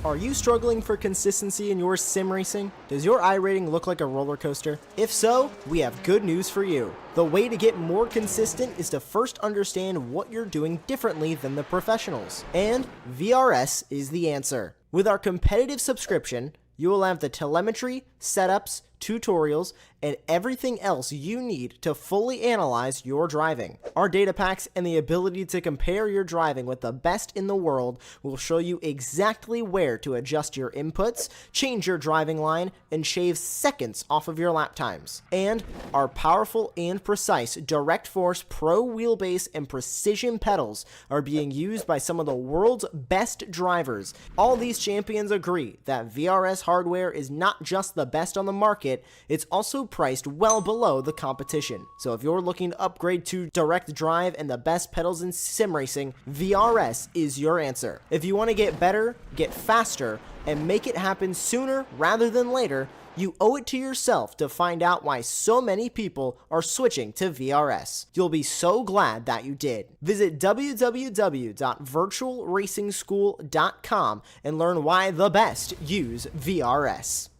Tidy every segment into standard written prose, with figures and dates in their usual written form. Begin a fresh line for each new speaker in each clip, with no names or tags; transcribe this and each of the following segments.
Are you struggling for consistency in your sim racing? Does your iRating look like a roller coaster? If so, we have good news for you. The way to get more consistent is to first understand what you're doing differently than the professionals. And VRS is the answer. With our competitive subscription, you will have the telemetry, setups, tutorials, and everything else you need to fully analyze your driving. Our data packs and the ability to compare your driving with the best in the world will show you exactly where to adjust your inputs, change your driving line, and shave seconds off of your lap times. And our powerful and precise Direct Force Pro wheelbase and precision pedals are being used by some of the world's best drivers. All these champions agree that VRS hardware is not just the best on the market, it's also priced well below the competition. So if you're looking to upgrade to direct drive and the best pedals in sim racing, VRS is your answer. If you want to get better, get faster, and make it happen sooner rather than later, you owe it to yourself to find out why so many people are switching to VRS. You'll be so glad that you did. Visit www.virtualracingschool.com and learn why the best use VRS.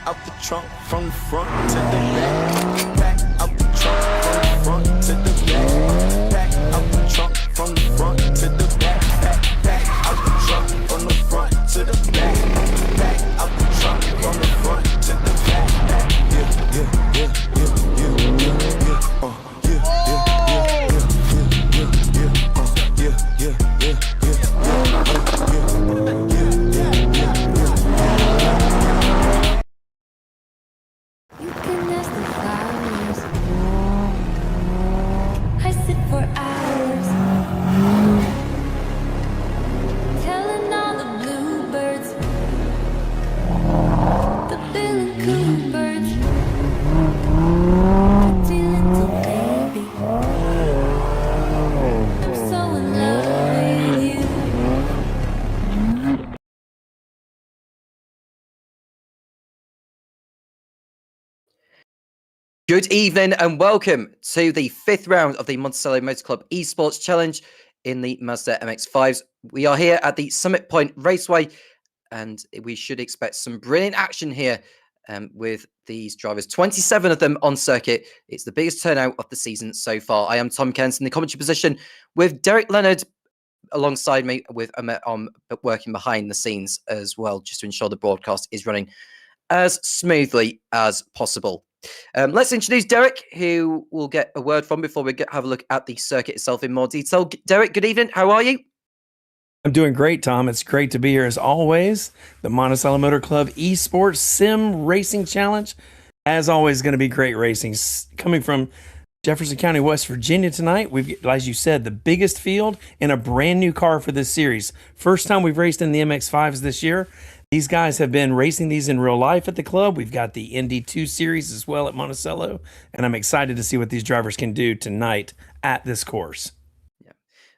Out the trunk from the front to the back. Back out the trunk from the front to the back. Back out the trunk from the front to the back. Back out the trunk from the front to the back. Back out the trunk from the front to the back. Yeah, yeah, yeah, yeah, yeah, yeah, yeah. Yeah, yeah, yeah, yeah, yeah, yeah,
Good evening and welcome to the fifth round of the Monticello Motor Club Esports Challenge in the Mazda MX-5s. We are here at the Summit Point Raceway and we should expect some brilliant action here with these drivers. 27 of them on circuit. It's the biggest turnout of the season so far. I am Tom Kent in the commentary position with Derek Leonard alongside me with working behind the scenes as well, just to ensure the broadcast is running as smoothly as possible. Let's introduce Derek, who we'll get a word from before we have a look at the circuit itself in more detail. Derek, good evening. How are you?
I'm doing great, Tom. It's great to be here as always. The Monticello Motor Club Esports Sim Racing Challenge. As always, going to be great racing. Coming from Jefferson County, West Virginia tonight. We've, as you said, the biggest field and a brand new car for this series. First time we've raced in the MX5s this year. These guys have been racing these in real life at the club. We've got the ND2 series as well at Monticello, and I'm excited to see what these drivers can do tonight at this course.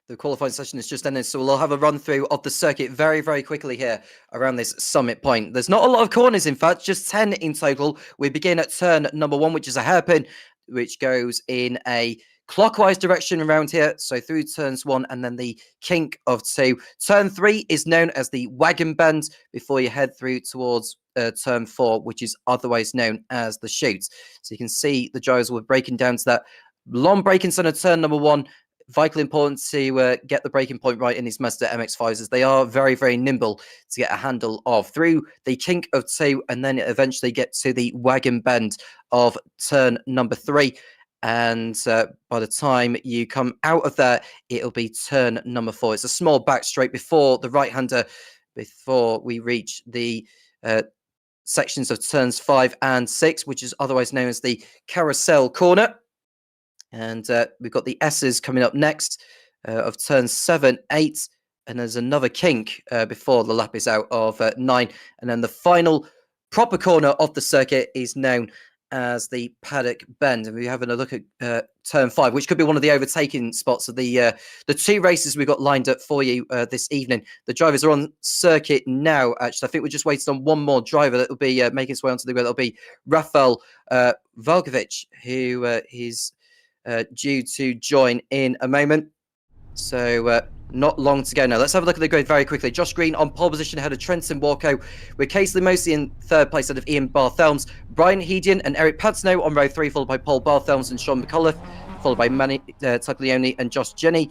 The qualifying session is just ended, so we'll have a run through of the circuit very, very quickly here around this summit point. There's not a lot of corners, in fact, just 10 in total. We begin at turn number 1, which is a hairpin, which goes in a clockwise direction around here, so through turns 1 and then the kink of 2. Turn 3 is known as the wagon bend before you head through towards turn 4, which is otherwise known as the chute. So you can see the drivers were breaking down to that long braking center turn number 1. Vitally important to get the braking point right in these Mazda MX-5s, as they are very, very nimble to get a handle of through the kink of 2, and then eventually get to the wagon bend of turn number 3. And by the time you come out of there, it'll be turn number 4. It's a small back straight before the right-hander, before we reach the sections of turns 5 and 6, which is otherwise known as the carousel corner. And we've got the S's coming up next of turns 7, 8, and there's another kink before the lap is out of 9. And then the final proper corner of the circuit is known as the paddock bend. And we're having a look at turn 5, which could be one of the overtaking spots of the 2 races we've got lined up for you this evening. The drivers are on circuit now, actually. I think we're just waiting on one more driver that will be making his way onto the grid. That'll be Rafael Velkovic, who is due to join in a moment. So not long to go now. Let's have a look at the grid very quickly. Josh Green on pole position ahead of Trenton Walco, with Casey Mosley in 3rd place ahead of Ian Barthelms. Brian Hedian and Eric Patsnow on row 3, followed by Paul Barthelms and Sean McAuliffe, followed by Manny Taglioni and Josh Jenny.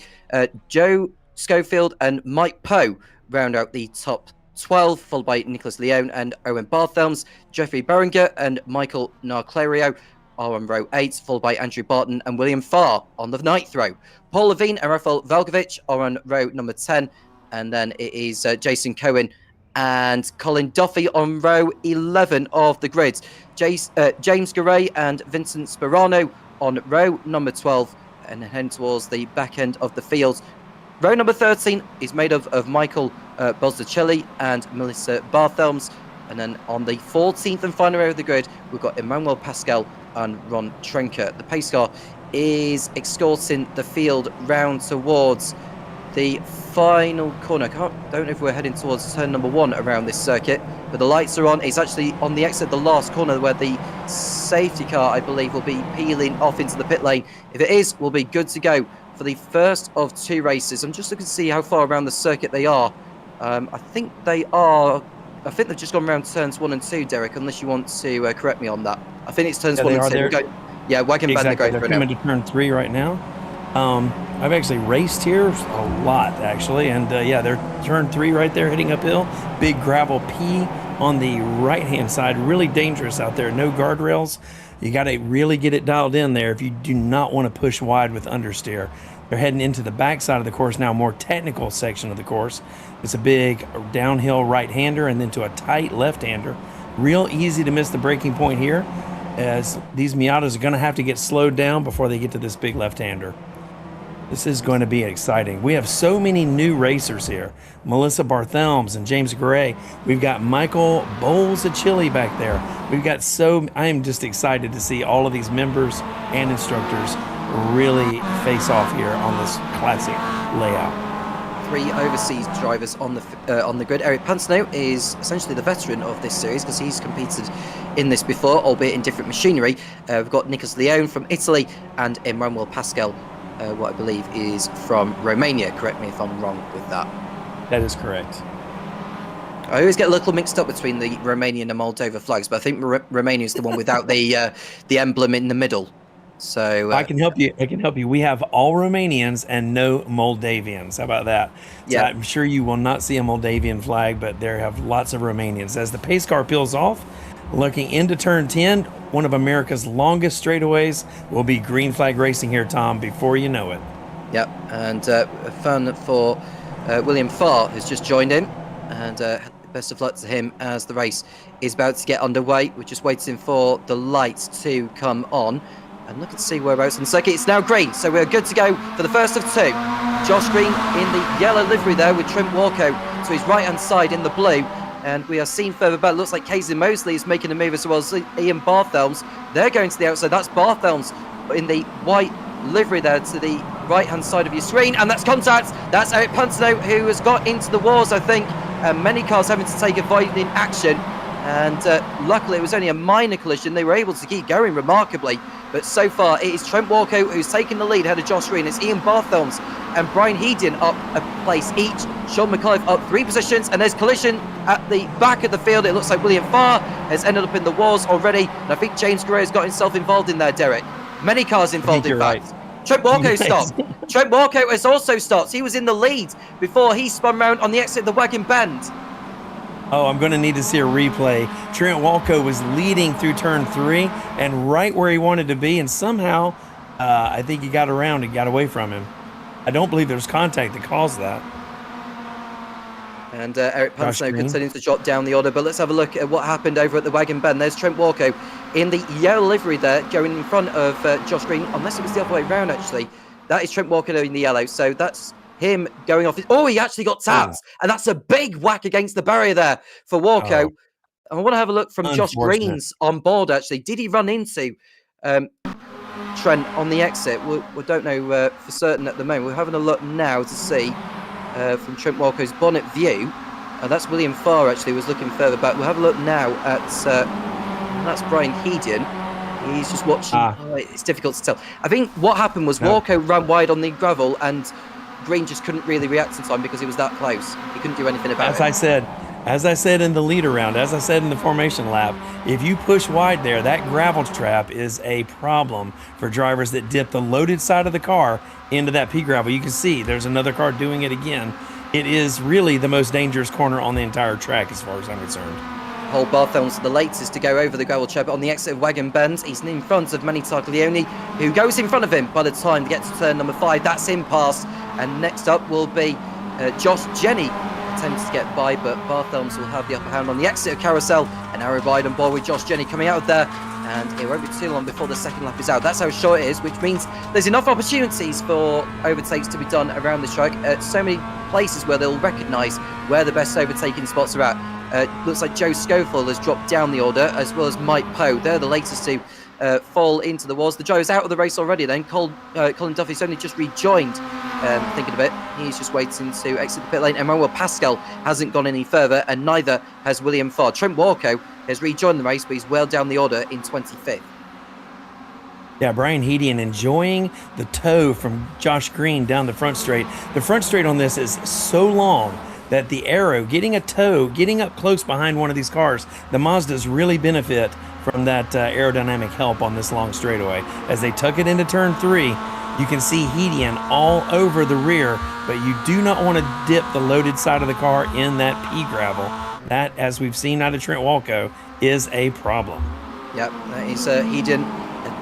Joe Schofield and Mike Poe round out the top 12, followed by Nicholas Leone and Owen Barthelms. Jeffrey Berenger and Michael Narclario are on row 8, followed by Andrew Barton and William Farr on the 9th row. Paul Levine and Rafael Velkovic are on row number 10, and then it is Jason Cohen and Colin Duffy on row 11 of the grid. James Garay and Vincent Sperano on row number 12, and heading towards the back end of the field. Row number 13 is made of Michael Bosdacelli and Melissa Barthelms. And then on the 14th and final row of the grid, we've got Emmanuel Pascal and Ron Trenker. The pace car is escorting the field round towards the final corner. Don't know if we're heading towards turn number 1 around this circuit, but the lights are on. It's actually on the exit of the last corner where the safety car, I believe, will be peeling off into the pit lane. If it is, we'll be good to go for the first of 2 races. I'm just looking to see how far around the circuit they are. I think they've just gone around turns 1 and 2, Derek, unless you want to correct me on that. I think it's turns 1 and 2. Wagon bend they're going
they're
for
coming
now.
to turn 3 right now. I've actually raced here a lot, actually, and they're turn 3 right there, heading uphill. Big gravel P on the right-hand side, really dangerous out there. No guardrails. You got to really get it dialed in there if you do not want to push wide with understeer. They're heading into the backside of the course now, more technical section of the course. It's a big downhill right-hander and then to a tight left-hander. Real easy to miss the breaking point here, as these Miatas are going to have to get slowed down before they get to this big left-hander. This is going to be exciting. We have so many new racers here. Melissa Barthelms and James Gray. We've got Michael Bowles of Chile back there. I am just excited to see all of these members and instructors really face off here on this classic layout.
3 overseas drivers on the grid. Eric Pansnow is essentially the veteran of this series because he's competed in this before, albeit in different machinery. We've got Nicholas Leone from Italy and Emmanuel Pascal, what I believe is from Romania. Correct me if I'm wrong with that.
That is correct.
I always get a little mixed up between the Romanian and Moldova flags, but I think Romania is the one without the emblem in the middle. So
I can help you. We have all Romanians and no Moldavians. How about that? So I'm sure you will not see a Moldavian flag, but there have lots of Romanians. As the pace car peels off, looking into turn 10, one of America's longest straightaways will be green flag racing here, Tom, before you know it.
Yep, and fun for William Farr, who's just joined in, and best of luck to him as the race is about to get underway. We're just waiting for the lights to come on. And look and see whereabouts on the circuit. It's now green, so we're good to go for the first of two. Josh Green in the yellow livery there with Trent Walko to his right-hand side in the blue. And we are seen further back. Looks like Casey Mosley is making a move as well as Ian Barthelms. They're going to the outside. That's Barthelms in the white livery there to the right-hand side of your screen. And that's contact. That's Eric Pantano, who has got into the walls, I think. Many cars having to take avoiding action. And luckily, it was only a minor collision. They were able to keep going remarkably. But so far, it is Trent Walko who's taking the lead ahead of Josh Green. It's Ian Barthelms and Brian Heedian up a place each. Sean McAuliffe up 3 positions. And there's collision at the back of the field. It looks like William Farr has ended up in the walls already. And I think James Guerrero's got himself involved in there, Derek. Many cars involved, in fact. Right. Trent Walko stopped. Trent Walko has also stopped. He was in the lead before he spun round on the exit of the wagon bend.
Oh, I'm going to need to see a replay. Trent Walko was leading through turn 3 and right where he wanted to be, and somehow I think he got around and got away from him. I don't believe there was contact that caused that.
And Eric Pantano continues to drop down the order, but let's have a look at what happened over at the wagon bend. There's Trent Walko in the yellow livery there, going in front of Josh Green, unless it was the other way around, actually. That is Trent Walko in the yellow, so that's him going off. Oh, he actually got tapped, and that's a big whack against the barrier there for Walko. I want to have a look from Josh Green's on board, actually. Did he run into Trent on the exit? We don't know for certain at the moment. We're having a look now to see from Trent Walko's bonnet view. That's William Farr, actually, was looking further back. We'll have a look now at that's Brian Heedian. He's just watching. It's difficult to tell. I think what happened was Walko ran wide on the gravel, and Green just couldn't really react in time because he was that close. He couldn't do anything about it.
As I said in the leader round, as I said in the formation lap, if you push wide there, that gravel trap is a problem for drivers that dip the loaded side of the car into that pea gravel. You can see there's another car doing it again. It is really the most dangerous corner on the entire track as far as I'm concerned.
Paul Barthelm's the latest to go over the gravel trap on the exit of Wagon Bend. He's in front of Manny Taglioni, who goes in front of him by the time to get to turn number 5. That's him past. And next up will be Josh Jenny. Attempts to get by, but Barthelms will have the upper hand on the exit of Carousel. And Aaron Biden on board with Josh Jenny coming out of there. And it won't be too long before the second lap is out. That's how short it is, which means there's enough opportunities for overtakes to be done around the track at so many places where they'll recognise where the best overtaking spots are at. Looks like Joe Schofield has dropped down the order, as well as Mike Poe. They're the latest to fall into the walls. The driver's out of the race already then. Colin Duffy's only just rejoined, thinking of it. He's just waiting to exit the pit lane. Emmanuel Pascal hasn't gone any further, and neither has William Farr. Trent Walko has rejoined the race, but he's well down the order in 25th.
Yeah, Brian Heedian enjoying the tow from Josh Green down the front straight. The front straight on this is so long that the arrow, getting a tow, getting up close behind one of these cars, the Mazdas really benefit from that aerodynamic help on this long straightaway. As they tuck it into turn 3, you can see Heedian all over the rear, but you do not want to dip the loaded side of the car in that pea gravel. That, as we've seen out of Trent Walko, is a problem.
Yep, that is Heedian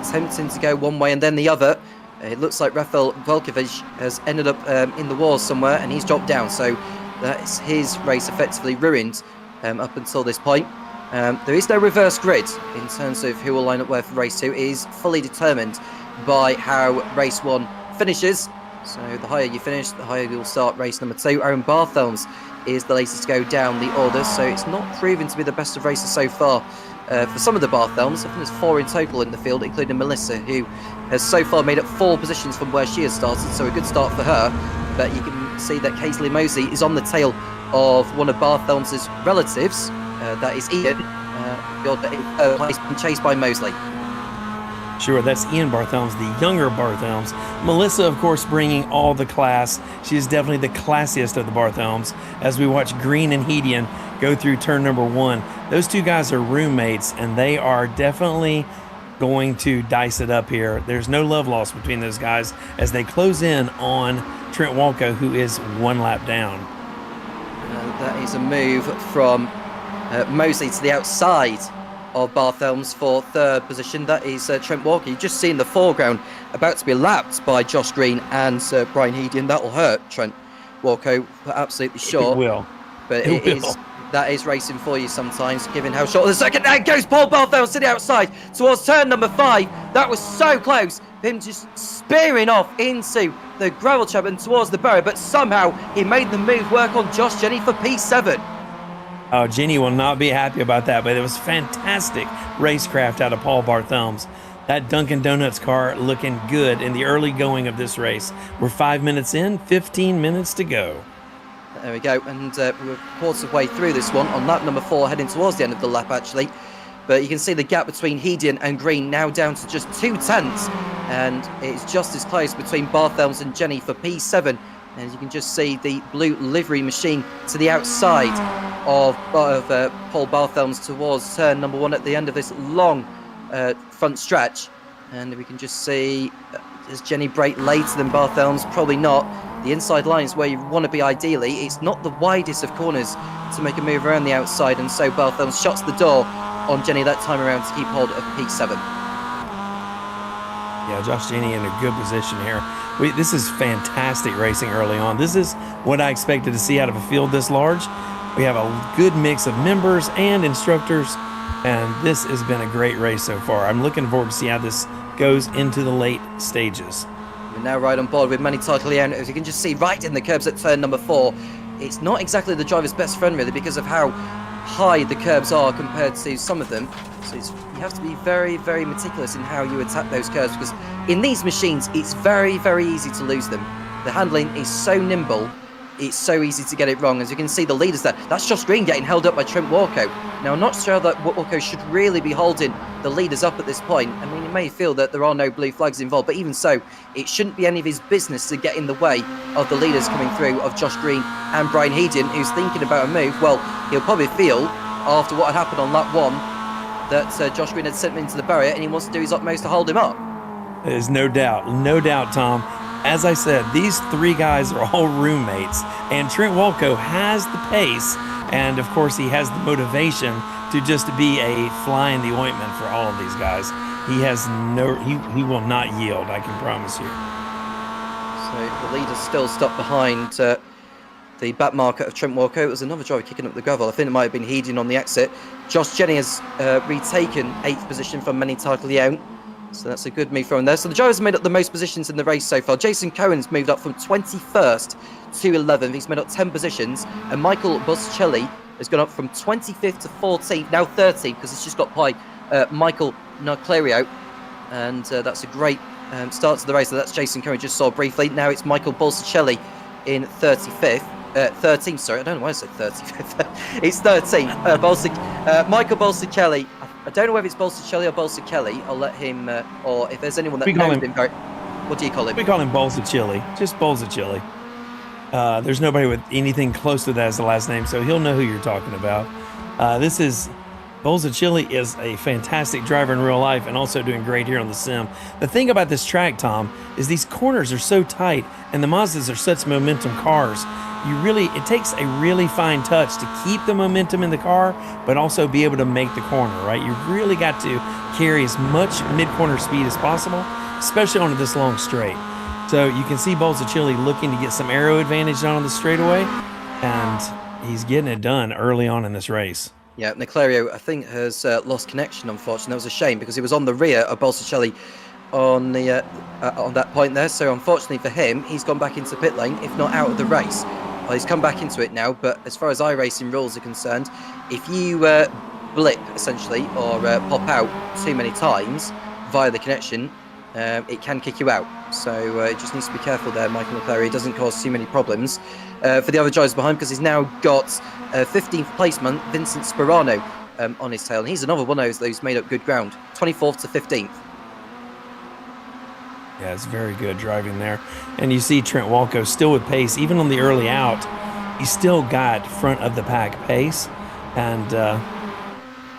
attempting to go one way and then the other. It looks like Rafael Volkovich has ended up in the walls somewhere, and he's dropped down, so that's his race effectively ruined up until this point. There is no reverse grid in terms of who will line up where for race 2. It is fully determined by how race 1 finishes. So the higher you finish, the higher you'll start race number 2. Aaron Barthelms is the latest to go down the order, so it's not proven to be the best of races so far for some of the Barthelms. I think there's 4 in total in the field, including Melissa, who has so far made up 4 positions from where she has started, so a good start for her. But you can see that Casey Mosley is on the tail of one of Barthelms' relatives. That is Ian. He's been chased by Mosley.
Sure, that's Ian Barthelms, the younger Barthelms. Melissa, of course, bringing all the class. She is definitely the classiest of the Barthelms. As we watch Green and Heedian go through turn number 1, those two guys are roommates, and they are definitely going to dice it up here. There's no love lost between those guys as they close in on Trent Walko, who is 1 lap down.
That is a move from Mosley to the outside of Barthelms for 3rd position. That is Trent Walko. You've just seen the foreground about to be lapped by Josh Green and Brian Heedian. That will hurt Trent Walko, absolutely sure.
It will.
But it is That is racing for you sometimes, given how short the second. There goes Paul Barthels to the outside towards turn number 5. That was so close. Him just spearing off into the gravel trap and towards the barrier, but somehow he made the move work on Josh Jenny for P7.
Oh, Jenny will not be happy about that, but it was fantastic racecraft out of Paul Barthelms. That Dunkin' Donuts car looking good in the early going of this race. We're 5 minutes in, 15 minutes to go.
There we go, and we're quarter of way through this one on lap number 4, heading towards the end of the lap actually. But you can see the gap between Hedian and Green now down to just 2/10, and it's just as close between Barthelms and Jenny for P7. And you can just see the blue livery machine to the outside of Paul Barthelms towards turn number 1 at the end of this long front stretch. And we can just see, does Jenny brake later than Barthelms? Probably not. The inside line is where you want to be ideally. It's not the widest of corners to make a move around the outside, and so Barthelms shuts the door on Jenny that time around to keep hold of P7.
Yeah, Josh Jenny in a good position here. This is fantastic racing early on. This is what I expected to see out of a field this large. We have a good mix of members and instructors, and this has been a great race so far. I'm looking forward to see how this goes into the late stages.
We're now right on board with Manny Tartaglione. As you can just see right in the curbs at turn number 4. It's not exactly the driver's best friend really, because of how high the curbs are compared to some of them. So you have to be very, very meticulous in how you attack those curves, because in these machines it's very, very easy to lose them. The handling is so nimble, it's so easy to get it wrong. As you can see the leaders there, that's Josh Green getting held up by Trent Walco. Now I'm not sure that Walco should really be holding the leaders up at this point. I mean, you may feel that there are no blue flags involved, but even so, it shouldn't be any of his business to get in the way of the leaders coming through of Josh Green and Brian Hedian, who's thinking about a move. Well, he'll probably feel, after what had happened on lap 1, that Josh Green had sent him into the barrier and he wants to do his utmost to hold him up.
There's no doubt, Tom. As I said, these 3 guys are all roommates, and Trent Walco has the pace, and of course he has the motivation to just be a fly in the ointment for all of these guys. He will not yield, I can promise you.
So the leaders still stuck behind the back marker of Trent Walco. It was another driver kicking up the gravel. I think it might have been Hedian on the exit. Josh Jenny has retaken 8th position from Manny Tartaglione. So that's a good move from there. So the drivers made up the most positions in the race so far. Jason Cohen's moved up from 21st to 11th. He's made up 10 positions. And Michael Boscelli has gone up from 25th to 14th, now 13th, because it's just got by Michael Narclario. And that's a great start to the race. So that's Jason Cohen, just saw briefly. Now it's Michael Boscelli in 35th. 13th, sorry. I don't know why I said 35th. It's 13th. Michael Boscelli. I don't know whether it's Bolsicelli or Bolsicelli. I'll let him, or if there's anyone that knows him. What do you call him?
We call him Bolsicelli. Just Bolsicelli. There's nobody with anything close to that as the last name, so he'll know who you're talking about. Bolsicelli is a fantastic driver in real life and also doing great here on the sim. The thing about this track, Tom, is these corners are so tight and the Mazdas are such momentum cars. It takes a really fine touch to keep the momentum in the car, but also be able to make the corner, right? You've really got to carry as much mid-corner speed as possible, especially on this long straight. So you can see Bolsicelli looking to get some aero advantage on the straightaway, and he's getting it done early on in this race.
Yeah, Niclario, I think, has lost connection, unfortunately. That was a shame because he was on the rear of Bolsicelli on that point there. So unfortunately for him, he's gone back into pit lane, if not out of the race. Well, he's come back into it now, but as far as iRacing rules are concerned, if you blip, essentially, or pop out too many times via the connection, it can kick you out. So it just needs to be careful there, Michael Niclario. He doesn't cause too many problems for the other drivers behind, because he's now got 15th placement Vincent Sperano on his tail. And he's another one of those who's made up good ground, 24th to 15th.
Yeah, it's very good driving there. And you see Trent Walco still with pace. Even on the early out, he's still got front of the pack pace. And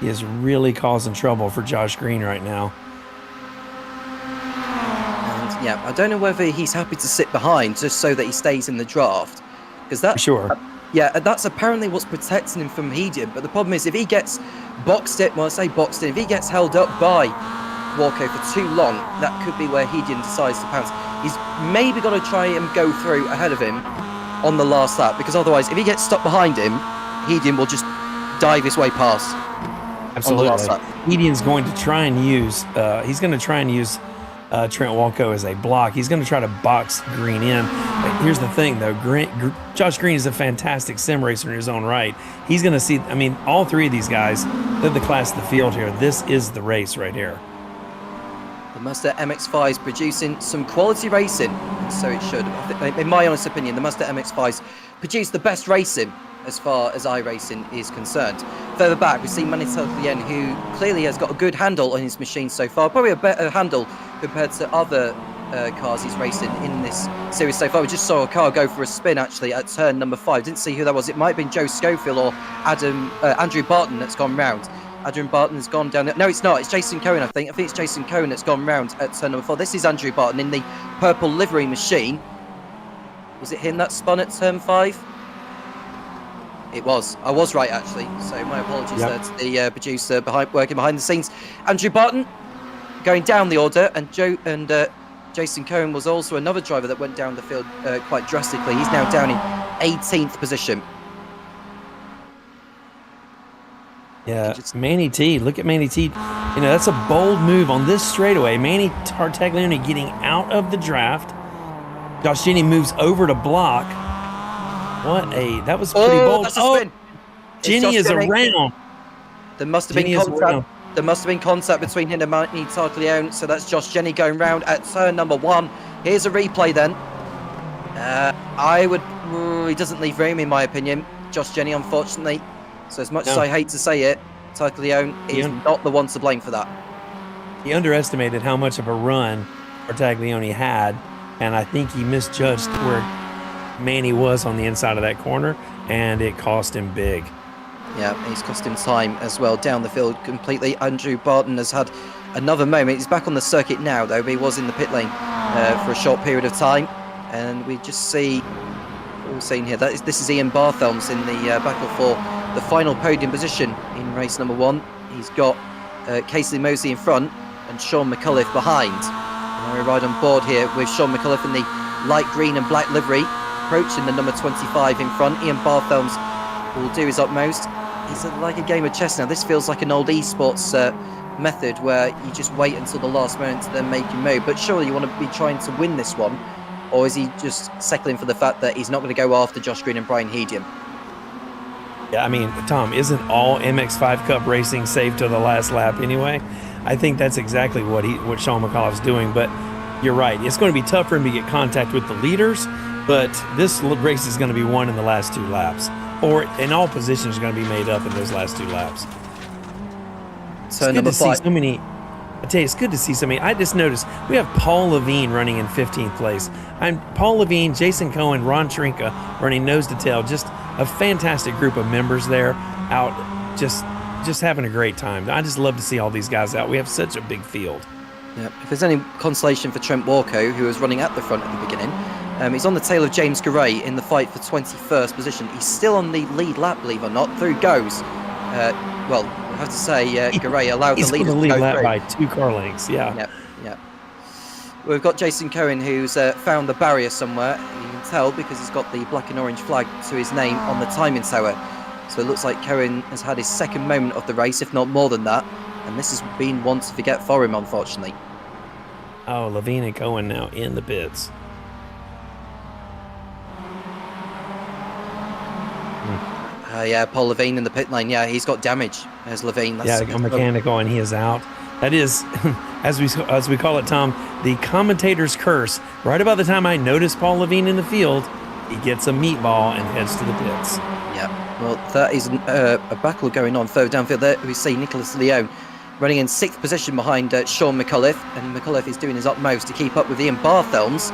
he is really causing trouble for Josh Green right now.
And yeah, I don't know whether he's happy to sit behind just so that he stays in the draft. Because that,
sure.
Yeah, that's apparently what's protecting him from Hedian. But the problem is, if he gets boxed in, well, I say boxed in, if he gets held up by Walco for too long, that could be where Hedian decides to pounce. He's maybe got to try and go through ahead of him on the last lap, because otherwise, if he gets stuck behind him, Hedian will just dive his way past.
Absolutely.
On the last lap.
Median's going to try and use. He's going to try and use Trent Walco as a block. He's going to try to box Green in. But here's the thing, though. Josh Green is a fantastic sim racer in his own right. He's going to see. I mean, all three of these guys, they're the class of the field here. This is the race right here.
The Mazda MX-5 is producing some quality racing, and so it should. In my honest opinion, the Mazda MX-5s produce the best racing as far as iRacing is concerned. Further back, we see Monticello, who clearly has got a good handle on his machine so far, probably a better handle compared to other cars he's racing in this series so far. We just saw a car go for a spin actually at turn number 5. Didn't see who that was. It might have been Joe Schofield or Andrew Barton that's gone round. Andrew Barton has gone down there. No, it's not. It's Jason Cohen, I think. I think it's Jason Cohen that's gone round at turn number 4. This is Andrew Barton in the purple livery machine. Was it him that spun at turn 5? It was. I was right, actually. So my apologies there to the producer working behind the scenes. Andrew Barton going down the order, and Jason Cohen was also another driver that went down the field quite drastically. He's now down in 18th position.
Yeah, Manny T. Look at Manny T. You know, that's a bold move on this straightaway. Manny Tartaglione getting out of the draft. Josh Jenney moves over to block. That was pretty bold.
Oh,
Jenney is around.
There must have been contact. There must have been contact between him and Manny Tartaglione. So that's Josh Jenney going round at turn number 1. Here's a replay then. He doesn't leave room in my opinion. Josh Jenney, unfortunately. So as much as I hate to say it, Tartaglione is not the one to blame for that.
He underestimated how much of a run Tartaglione had, and I think he misjudged where Manny was on the inside of that corner, and it cost him big.
Yeah, he's cost him time as well down the field completely. Andrew Barton has had another moment. He's back on the circuit now, though. But he was in the pit lane for a short period of time, and we just see what we're seeing here. This is Ian Barthelm's in the battle for the final podium position in race number 1. He's got Casey Mosley in front and Sean McCullough behind. And we ride on board here with Sean McCullough in the light green and black livery, approaching the number 25 in front. Ian Barthelm's will do his utmost. It's like a game of chess now. This feels like an old esports method where you just wait until the last moment to then make your move. But surely you want to be trying to win this one, or is he just settling for the fact that he's not going to go after Josh Green and Brian Hedian?
Yeah, I mean, Tom, isn't all MX5 Cup racing saved to the last lap anyway? I think that's exactly what Sean McCullough's doing, but you're right. It's going to be tough for him to get contact with the leaders, but this race is going to be won in the last 2 laps, or in all positions are going to be made up in those last 2 laps.
So number 5.
I tell you, it's good to see so many. I just noticed we have Paul Levine running in 15th place. Paul Levine, Jason Cohen, Ron Trinka running nose to tail. Just a fantastic group of members there out just having a great time. I just love to see all these guys out. We have such a big field.
Yeah. If there's any consolation for Trent Walco, who was running at the front at the beginning, he's on the tail of James Garay in the fight for 21st position. He's still on the lead lap, believe it or not. Through goes. Well, I have to say, Garay allowed the lead to
lead
go
lap
through.
by 2 car lengths. Yeah.
Yeah. We've got Jason Cohen, who's found the barrier somewhere. You can tell because he's got the black and orange flag to his name on the timing tower. So it looks like Cohen has had his second moment of the race, if not more than that. And this has been one to forget for him, unfortunately.
Oh, Levine and Cohen now in the pits.
Yeah, Paul Levine in the pit lane. Yeah, he's got damage as Levine.
That's a mechanical, and he is out. That is, as we call it, Tom, the commentator's curse. Right about the time I notice Paul Levine in the field, he gets a meatball and heads to the pits.
Yeah, well, that is a battle going on further downfield there. We see Nicholas Leone running in 6th position behind Sean McCullough, and McCullough is doing his utmost to keep up with Ian Barthelms,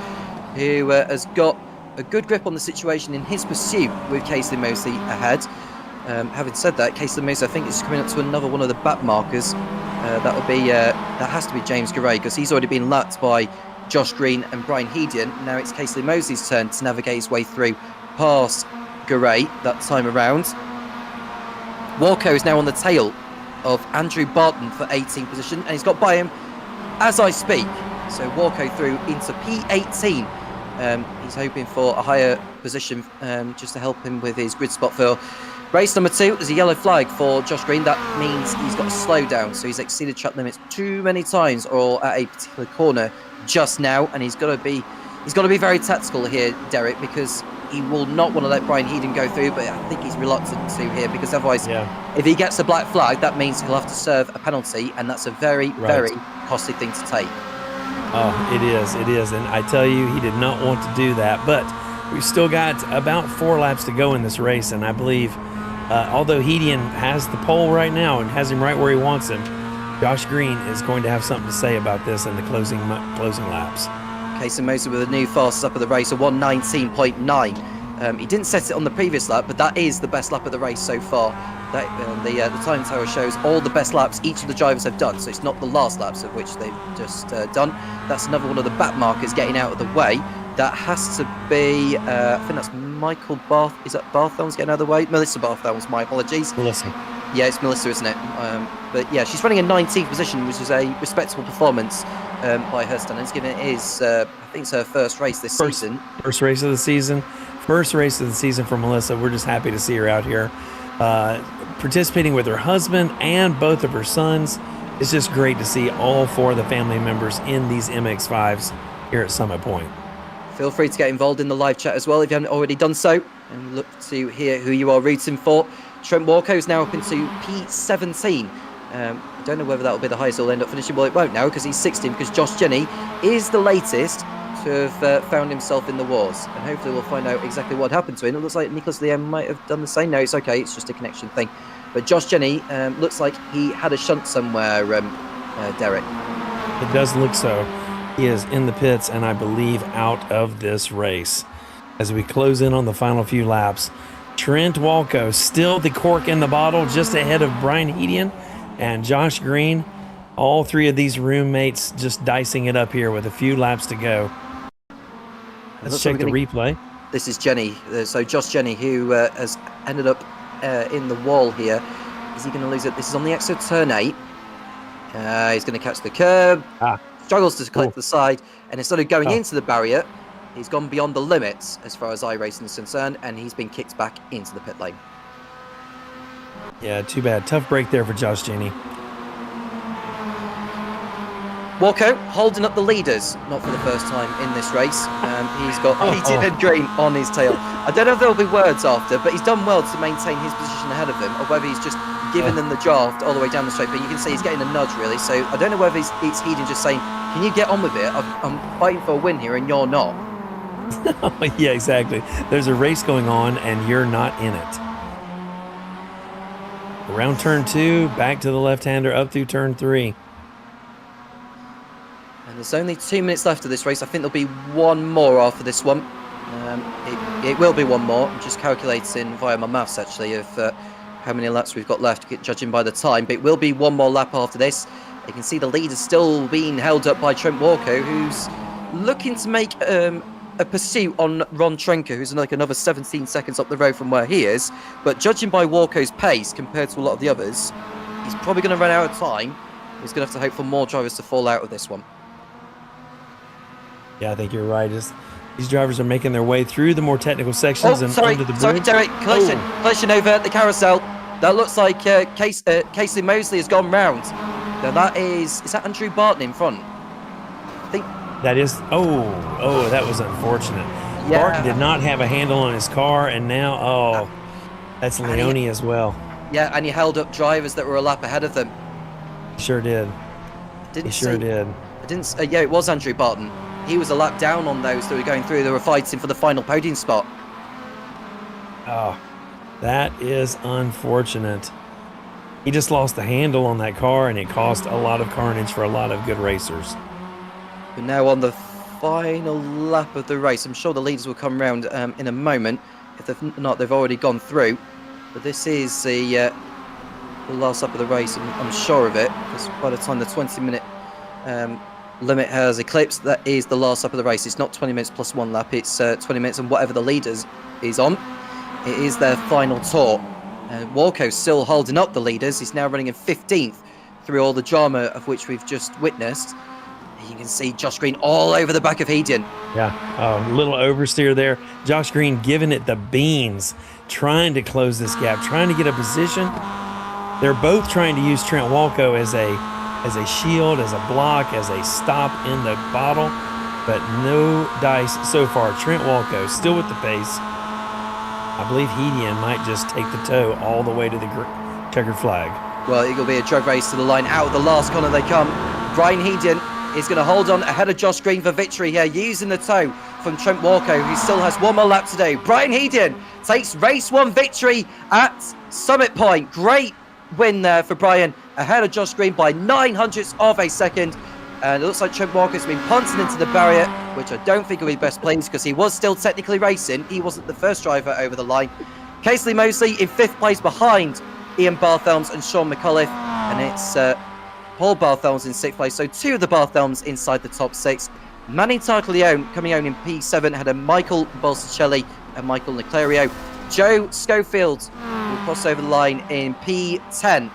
who has got a good grip on the situation in his pursuit with Casey Mosley ahead. Having said that, Casey Mosley, I think, is coming up to another one of the back markers. That has to be James Garay, because he's already been lapped by Josh Green and Brian Hedian. Now it's Casey Mosley's turn to navigate his way through past Garay that time around. Walco is now on the tail of Andrew Barton for 18th position, and he's got by him as I speak. So Walco through into P18. He's hoping for a higher position just to help him with his grid spot for Race number 2 is a yellow flag for Josh Green. That means he's got to slow down. So he's exceeded track limits too many times or at a particular corner just now. And he's got to be very tactical here, Derek, because he will not want to let Brian Heaton go through, but I think he's reluctant to here because otherwise, if he gets a black flag, that means he'll have to serve a penalty, and that's a very, very costly thing to take.
Oh, it is. And I tell you, he did not want to do that, but we've still got about 4 laps to go in this race, and I believe, although Heaton has the pole right now and has him right where he wants him, Josh Green is going to have something to say about this in the closing laps.
Casey Moser with a new fastest lap of the race, a 1:19.9. He didn't set it on the previous lap, but that is the best lap of the race so far. The time tower shows all the best laps each of the drivers have done, so it's not the last laps of which they've just done. That's another one of the back markers getting out of the way. That has to be, I think that's Michael Barth. Is that Barthelm's getting out of the way? Melissa Barthelm's, my apologies.
Melissa.
Yeah, it's Melissa, isn't it? But yeah, she's running in 19th position, which is a respectable performance by her standards, given it is, I think it's her first race this season.
First race of the season. First race of the season for Melissa. We're just happy to see her out here participating with her husband and both of her sons. It's just great to see all 4 of the family members in these MX-5s here at Summit Point.
Feel free to get involved in the live chat as well if you haven't already done so, and look to hear who you are rooting for. Trent Walker is now up into P17. I don't know whether that will be the highest he'll end up finishing. Well, it won't now because he's 16, because Josh Jenny is the latest to have found himself in the wars, and hopefully we'll find out exactly what happened to him. It looks like Nicholas Liam might have done the same. No, it's okay, it's just a connection thing. But Josh Jenny looks like he had a shunt somewhere, Derek.
It does look so. He is in the pits and I believe out of this race. As we close in on the final few laps, Trent Walco still the cork in the bottle, just ahead of Brian Heaton and Josh Green. All 3 of these roommates just dicing it up here with a few laps to go. Let's check the replay.
This is Jenny. So Josh Jenny, who has ended up in the wall here. Is he going to lose it? This is on the exit turn 8. He's going to catch the curb. Struggles to collect the side, and instead of going into the barrier, he's gone beyond the limits as far as iRacing is concerned, and he's been kicked back into the pit lane.
Yeah, too bad. Tough break there for Josh Jenny.
Walco holding up the leaders, not for the first time in this race. He's got Heaton and Green on his tail. I don't know if there'll be words after, but he's done well to maintain his position ahead of them, or whether he's just given them the draft all the way down the straight. But you can see he's getting a nudge, really. So I don't know whether it's Heaton just saying, can you get on with it? I'm fighting for a win here and you're not.
Yeah, exactly. There's a race going on and you're not in it. Around turn 2, back to the left-hander, up through turn 3.
And there's only 2 minutes left of this race. I think there'll be one more after this one. It will be one more. I'm just calculating via my maths, actually, of how many laps we've got left, judging by the time. But it will be one more lap after this. You can see the lead is still being held up by Trent Walco, who's looking to make a pursuit on Ron Trenker, who's like another 17 seconds up the road from where he is. But judging by Walco's pace compared to a lot of the others, he's probably going to run out of time. He's going to have to hope for more drivers to fall out of this one.
Yeah, I think you're right. These drivers are making their way through the more technical sections and under the bridge.
Sorry, Derek. Collision over the carousel. That looks like Casey Mosley has gone round. Now that is that Andrew Barton in front? I think
that is. Oh, that was unfortunate. Yeah. Barton did not have a handle on his car, and now, that's Leone as well.
Yeah, and he held up drivers that were a lap ahead of them.
Sure did.
Yeah, it was Andrew Barton. He was a lap down on those that were going through. They were fighting for the final podium spot.
Oh, that is unfortunate. He just lost the handle on that car, and it caused a lot of carnage for a lot of good racers.
We're now on the final lap of the race. I'm sure the leaders will come round in a moment. If they've not, they've already gone through. But this is the last lap of the race. I'm sure of it, because by the time the 20-minute limit has eclipsed, that is the last lap of the race. It's not 20 minutes plus 1 lap. It's 20 minutes and whatever the leaders is on. It is their final tour. Walco's still holding up the leaders. He's now running in 15th through all the drama of which we've just witnessed. You can see Josh Green all over the back of Heaton.
Yeah, a little oversteer there. Josh Green giving it the beans. trying to close this gap, trying to get a position. They're both trying to use Trent Walco as a shield, as a block, as a stop in the bottle, but no dice so far. Trent Walco still with the pace. I believe Hedian might just take the toe all the way to the checkered flag.
Well, it'll be a drag race to the line. Out of the last corner they come. Brian Hedian is going to hold on ahead of Josh Green for victory here, using the toe from Trent Walco, who still has one more lap to do. Brian Hedian takes race 1 victory at Summit Point. Great win there for Brian, ahead of Josh Green by 900ths of a second. And it looks like Trent Walker's been punted into the barrier, which I don't think will be best pleased, because he was still technically racing. He wasn't the first driver over the line. Casely Mosley in 5th place behind Ian Barthelms and Sean McAuliffe. And it's Paul Barthelms in 6th place. So 2 of the Barthelms inside the top 6. Manny Tartaglione coming on in P7 had a Michael Bolsicelli and Michael Niclario. Joe Schofield will cross over the line in P10.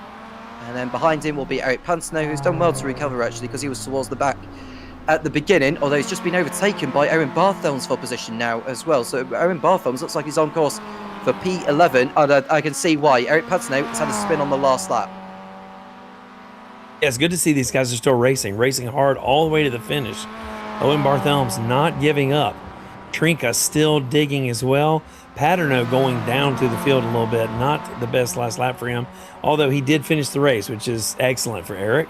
And then behind him will be Eric Pantano, who's done well to recover, actually, because he was towards the back at the beginning, although he's just been overtaken by Owen Barthelms for position now as well. So Owen Barthelms looks like he's on course for P11, and I can see why. Eric Pantano has had a spin on the last lap.
Yeah, it's good to see these guys are still racing hard all the way to the finish. Owen Barthelms not giving up. Trinka still digging as well. Paterno going down through the field a little bit. Not the best last lap for him, although he did finish the race, which is excellent for Eric.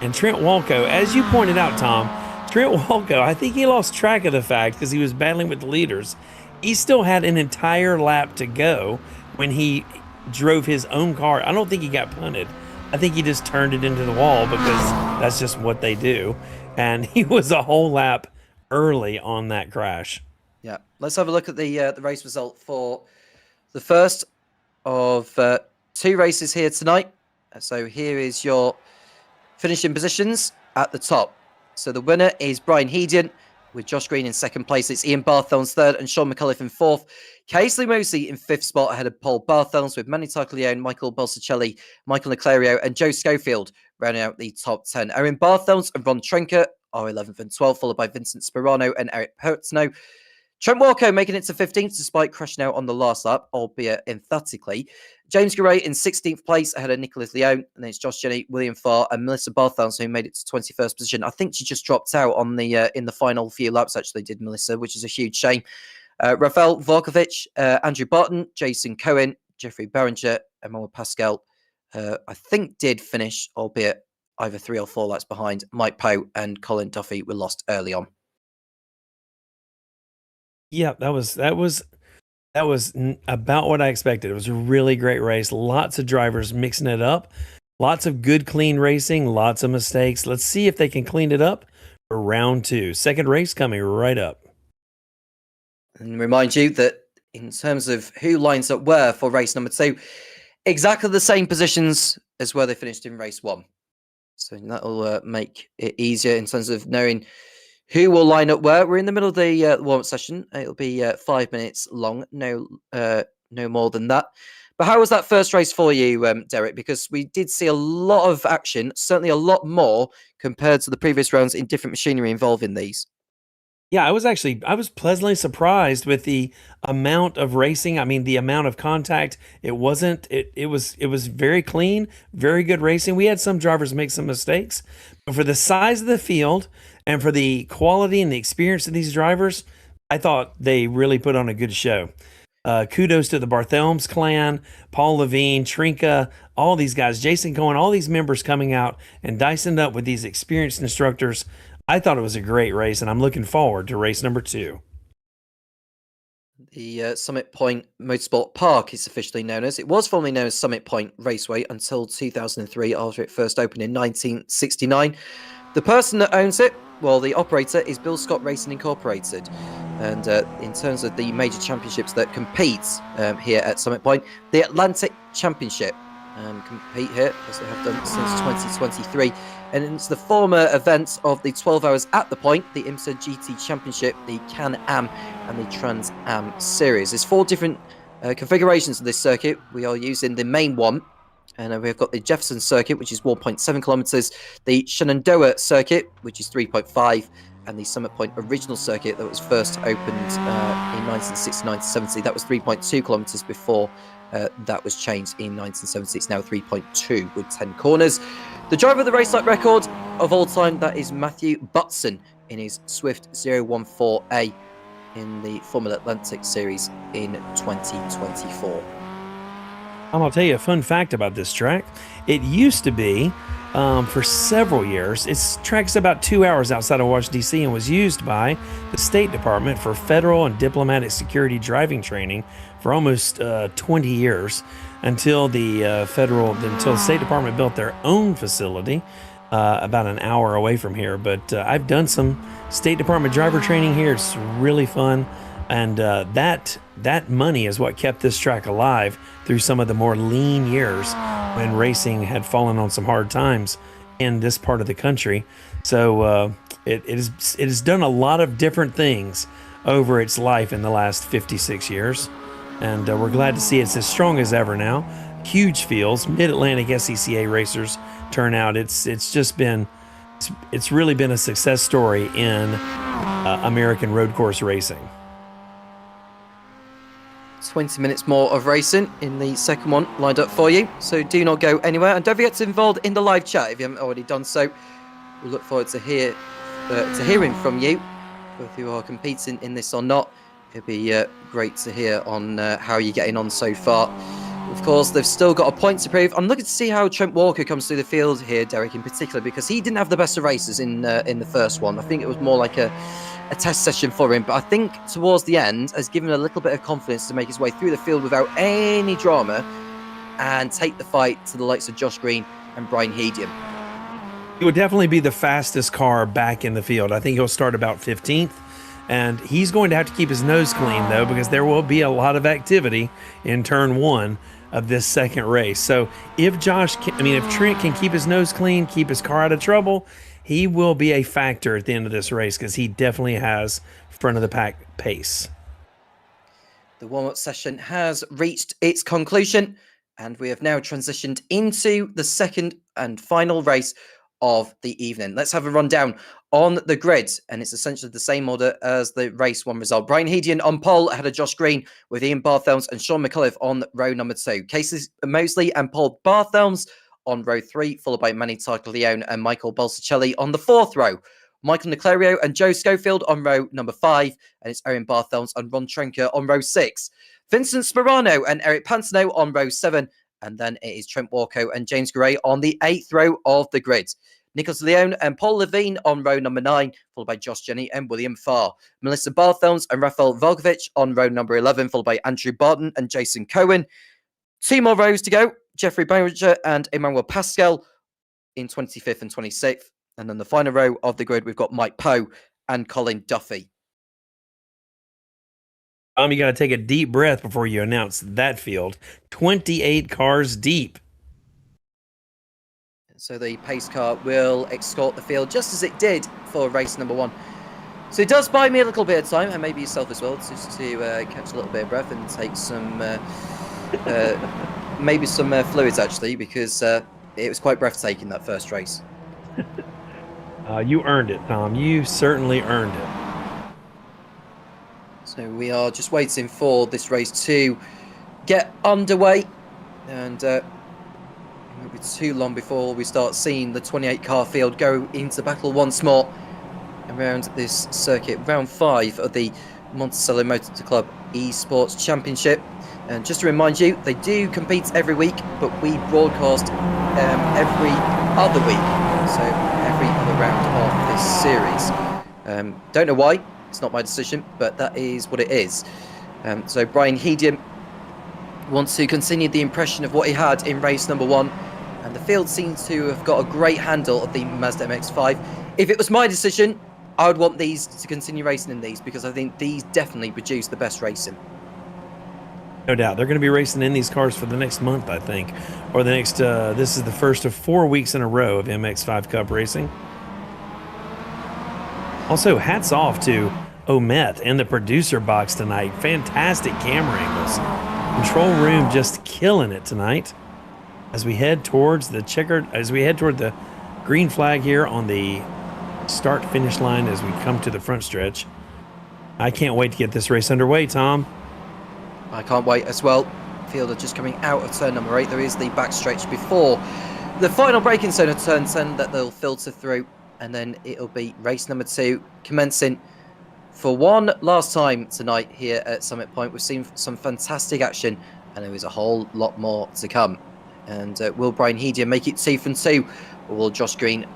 And Trent Walco, as you pointed out, Tom, Trent Walco, I think he lost track of the fact because he was battling with the leaders. He still had an entire lap to go when he drove his own car. I don't think he got punted. I think he just turned it into the wall because that's just what they do. And he was a whole lap early on that crash.
Yeah, let's have a look at the race result for the first of 2 races here tonight. So here is your finishing positions at the top. So the winner is Brian Hedian, with Josh Green in 2nd place. It's Ian Barthelms 3rd and Sean McAuliffe in 4th. Casely Mosley in 5th spot ahead of Paul Barthelms, with Manny Tartaglione, Michael Bolsicelli, Michael Niclario and Joe Schofield rounding out the top 10. Owen Barthelms and Ron Trinka are 11th and 12th, followed by Vincent Sperano and Eric Pertno. Trent Walco making it to 15th despite crashing out on the last lap, albeit emphatically. James Garay in 16th place ahead of Nicholas Leone, and then it's Josh Jenny, William Farr, and Melissa Barthelms who made it to 21st position. I think she just dropped out on the in the final few laps, actually, did Melissa, which is a huge shame. Rafael Vorkovic, Andrew Barton, Jason Cohen, Jeffrey Berenger, Emmanuel Pascal, I think did finish, albeit either 3 or 4 laps behind. Mike Poe and Colin Duffy were lost early on.
Yeah, that was about what I expected. It was a really great race. Lots of drivers mixing it up. Lots of good, clean racing. Lots of mistakes. Let's see if they can clean it up for round 2. Second race coming right up.
And remind you that in terms of who lines up where for race number 2, exactly the same positions as where they finished in race 1. So that'll make it easier in terms of knowing who will line up where. We're in the middle of the warm-up session. It'll be 5 minutes long, no more than that. But how was that first race for you, Derek? Because we did see a lot of action, certainly a lot more compared to the previous rounds in different machinery involved in these.
Yeah, I was pleasantly surprised with the amount of racing. I mean, the amount of contact. It was very clean, very good racing. We had some drivers make some mistakes, but for the size of the field and for the quality and the experience of these drivers, I thought they really put on a good show. Kudos to the Barthelms clan, Paul Levine, Trinka, all these guys, Jason Cohen, all these members coming out and dicing up with these experienced instructors. I thought it was a great race, and I'm looking forward to race number 2. The
Summit Point Motorsport Park is officially known as. It was formerly known as Summit Point Raceway until 2003, after it first opened in 1969. The person that owns it, well, the operator, is Bill Scott Racing Incorporated. And in terms of the major championships that compete here at Summit Point, the Atlantic Championship compete here, as they have done since 2023. And it's the former events of the 12 Hours at the Point, the IMSA GT Championship, the Can-Am, and the Trans-Am Series. There's 4 different configurations of this circuit. We are using the main one, and we've got the Jefferson Circuit, which is 1.7 kilometers, the Shenandoah Circuit, which is 3.5, and the Summit Point original circuit that was first opened in 1969-70. That was 3.2 kilometers before that was changed in 1970. It's now 3.2 with 10 corners. The driver of the race lap record of all time, that is Matthew Butson in his Swift 014A in the Formula Atlantic Series in 2024.
I'll tell you a fun fact about this track. It used to be, for several years, its track's about 2 hours outside of Washington, D.C. and was used by the State Department for federal and diplomatic security driving training for almost 20 years until the State Department built their own facility about an hour away from here. But I've done some State Department driver training here. It's really fun. And that money is what kept this track alive through some of the more lean years when racing had fallen on some hard times in this part of the country. So it has done a lot of different things over its life in the last 56 years. And we're glad to see it's as strong as ever now. Huge fields, Mid-Atlantic SCCA racers turn out. It's really been a success story in American road course racing.
20 minutes more of racing in the second one lined up for you, so do not go anywhere, and don't forget to get involved in the live chat if you haven't already done so. We look forward to hearing from you, whether you are competing in this or not. It'd be great to hear on how you're getting on so far. Of course, they've still got a point to prove. I'm looking to see how Trent Walker comes through the field here, Derek, in particular, because he didn't have the best of races in the first one. I think it was more like a test session for him, but I think towards the end has given him a little bit of confidence to make his way through the field without any drama and take the fight to the likes of Josh Green and Brian Hedian.
He would definitely be the fastest car back in the field. I think he'll start about 15th. And he's going to have to keep his nose clean, though, because there will be a lot of activity in turn one of this second race. So if Trent can keep his nose clean, keep his car out of trouble, he will be a factor at the end of this race because he definitely has front of the pack pace.
The warm-up session has reached its conclusion, and we have now transitioned into the second and final race of the evening. Let's have a rundown on the grid, and it's essentially the same order as the race one result. Brian Hedian on pole ahead of Josh Green, with Ian Barthelms and Sean McAuliffe on row number 2. Casey Mosley and Paul Barthelms on row 3, followed by Manny Tartaglione and Michael Balsicelli on the 4th row. Michael Niclario and Joe Schofield on row number 5, and it's Owen Barthelms and Ron Trenker on row 6. Vincent Sperano and Eric Pantano on row 7, and then it is Trent Walker and James Gray on the 8th row of the grid. Nicholas Leone and Paul Levine on row number 9, followed by Josh Jenny and William Farr. Melissa Barthelms and Rafael Volkovich on row number 11, followed by Andrew Barton and Jason Cohen. 2 more rows to go. Jeffrey Barringer and Emmanuel Pascal in 25th and 26th. And then the final row of the grid, we've got Mike Poe and Colin Duffy.
You got to take a deep breath before you announce that field. 28 cars deep.
So the pace car will escort the field just as it did for race number 1. So it does buy me a little bit of time, and maybe yourself as well, just to catch a little bit of breath and take some, maybe some fluids actually, because it was quite breathtaking, that first race.
You earned it, Tom. You certainly earned it.
So we are just waiting for this race to get underway, and it won't be too long before we start seeing the 28 car field go into battle once more around this circuit, round 5 of the Monticello Motor Club Esports Championship. And just to remind you, they do compete every week, but we broadcast every other week, so every other round of this series. Don't know why, it's not my decision, but that is what it is. So Brian Hedian wants to continue the impression of what he had in race number 1, and the field seems to have got a great handle of the Mazda MX-5. If it was my decision, I would want these to continue racing in these, because I think these definitely produce the best racing.
No doubt. They're going to be racing in these cars for the next month, I think. Or the next, this is the first of 4 weeks in a row of MX-5 Cup racing. Also, hats off to Omet and the producer box tonight. Fantastic camera angles. Control room just killing it tonight. As we head towards the green flag here on the start-finish line as we come to the front stretch. I can't wait to get this race underway, Tom.
I can't wait as well. Fielder just coming out of turn number 8. There is the backstretch before the final braking zone of turn 10 that they'll filter through, and then it'll be race number 2 commencing for one last time tonight here at Summit Point. We've seen some fantastic action, and there is a whole lot more to come. And will Brian Hedian make it 2 from 2, or will Josh Green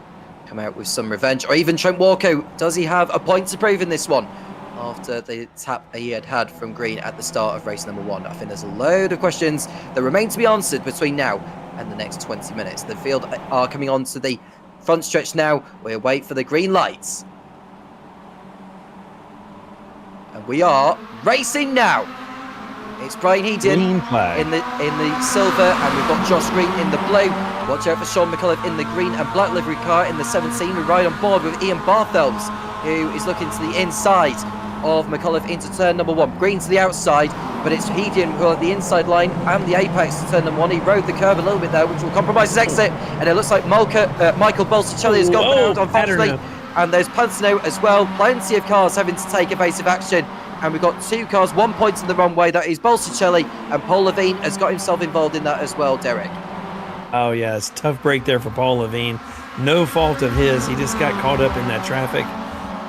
come out with some revenge, or even Trent Walker? Does he have a point to prove in this one after the tap he had from Green at the start of race number 1? I think there's a load of questions that remain to be answered between now and the next 20 minutes. The field are coming on to the front stretch now. We wait for the green lights. And we are racing now. It's Brian Hedian in the silver, and we've got Josh Green in the blue. Watch out for Sean McCullough in the green and black livery car in the 17. We ride on board with Ian Barthelms, who is looking to the inside of McCullough into turn number 1. Green to the outside, but it's Hedian who are the inside line and the apex to turn number 1. He rode the curve a little bit there, which will compromise his exit, and it looks like Michael Bolsicelli has gone out, unfortunately. And there's Pantano as well. Plenty of cars having to take evasive action. And we've got 2 cars, 1 point in the wrong way. That is Bolsicelli, and Paul Levine has got himself involved in that as well, Derek.
Oh, yeah, it's a tough break there for Paul Levine. No fault of his. He just got caught up in that traffic.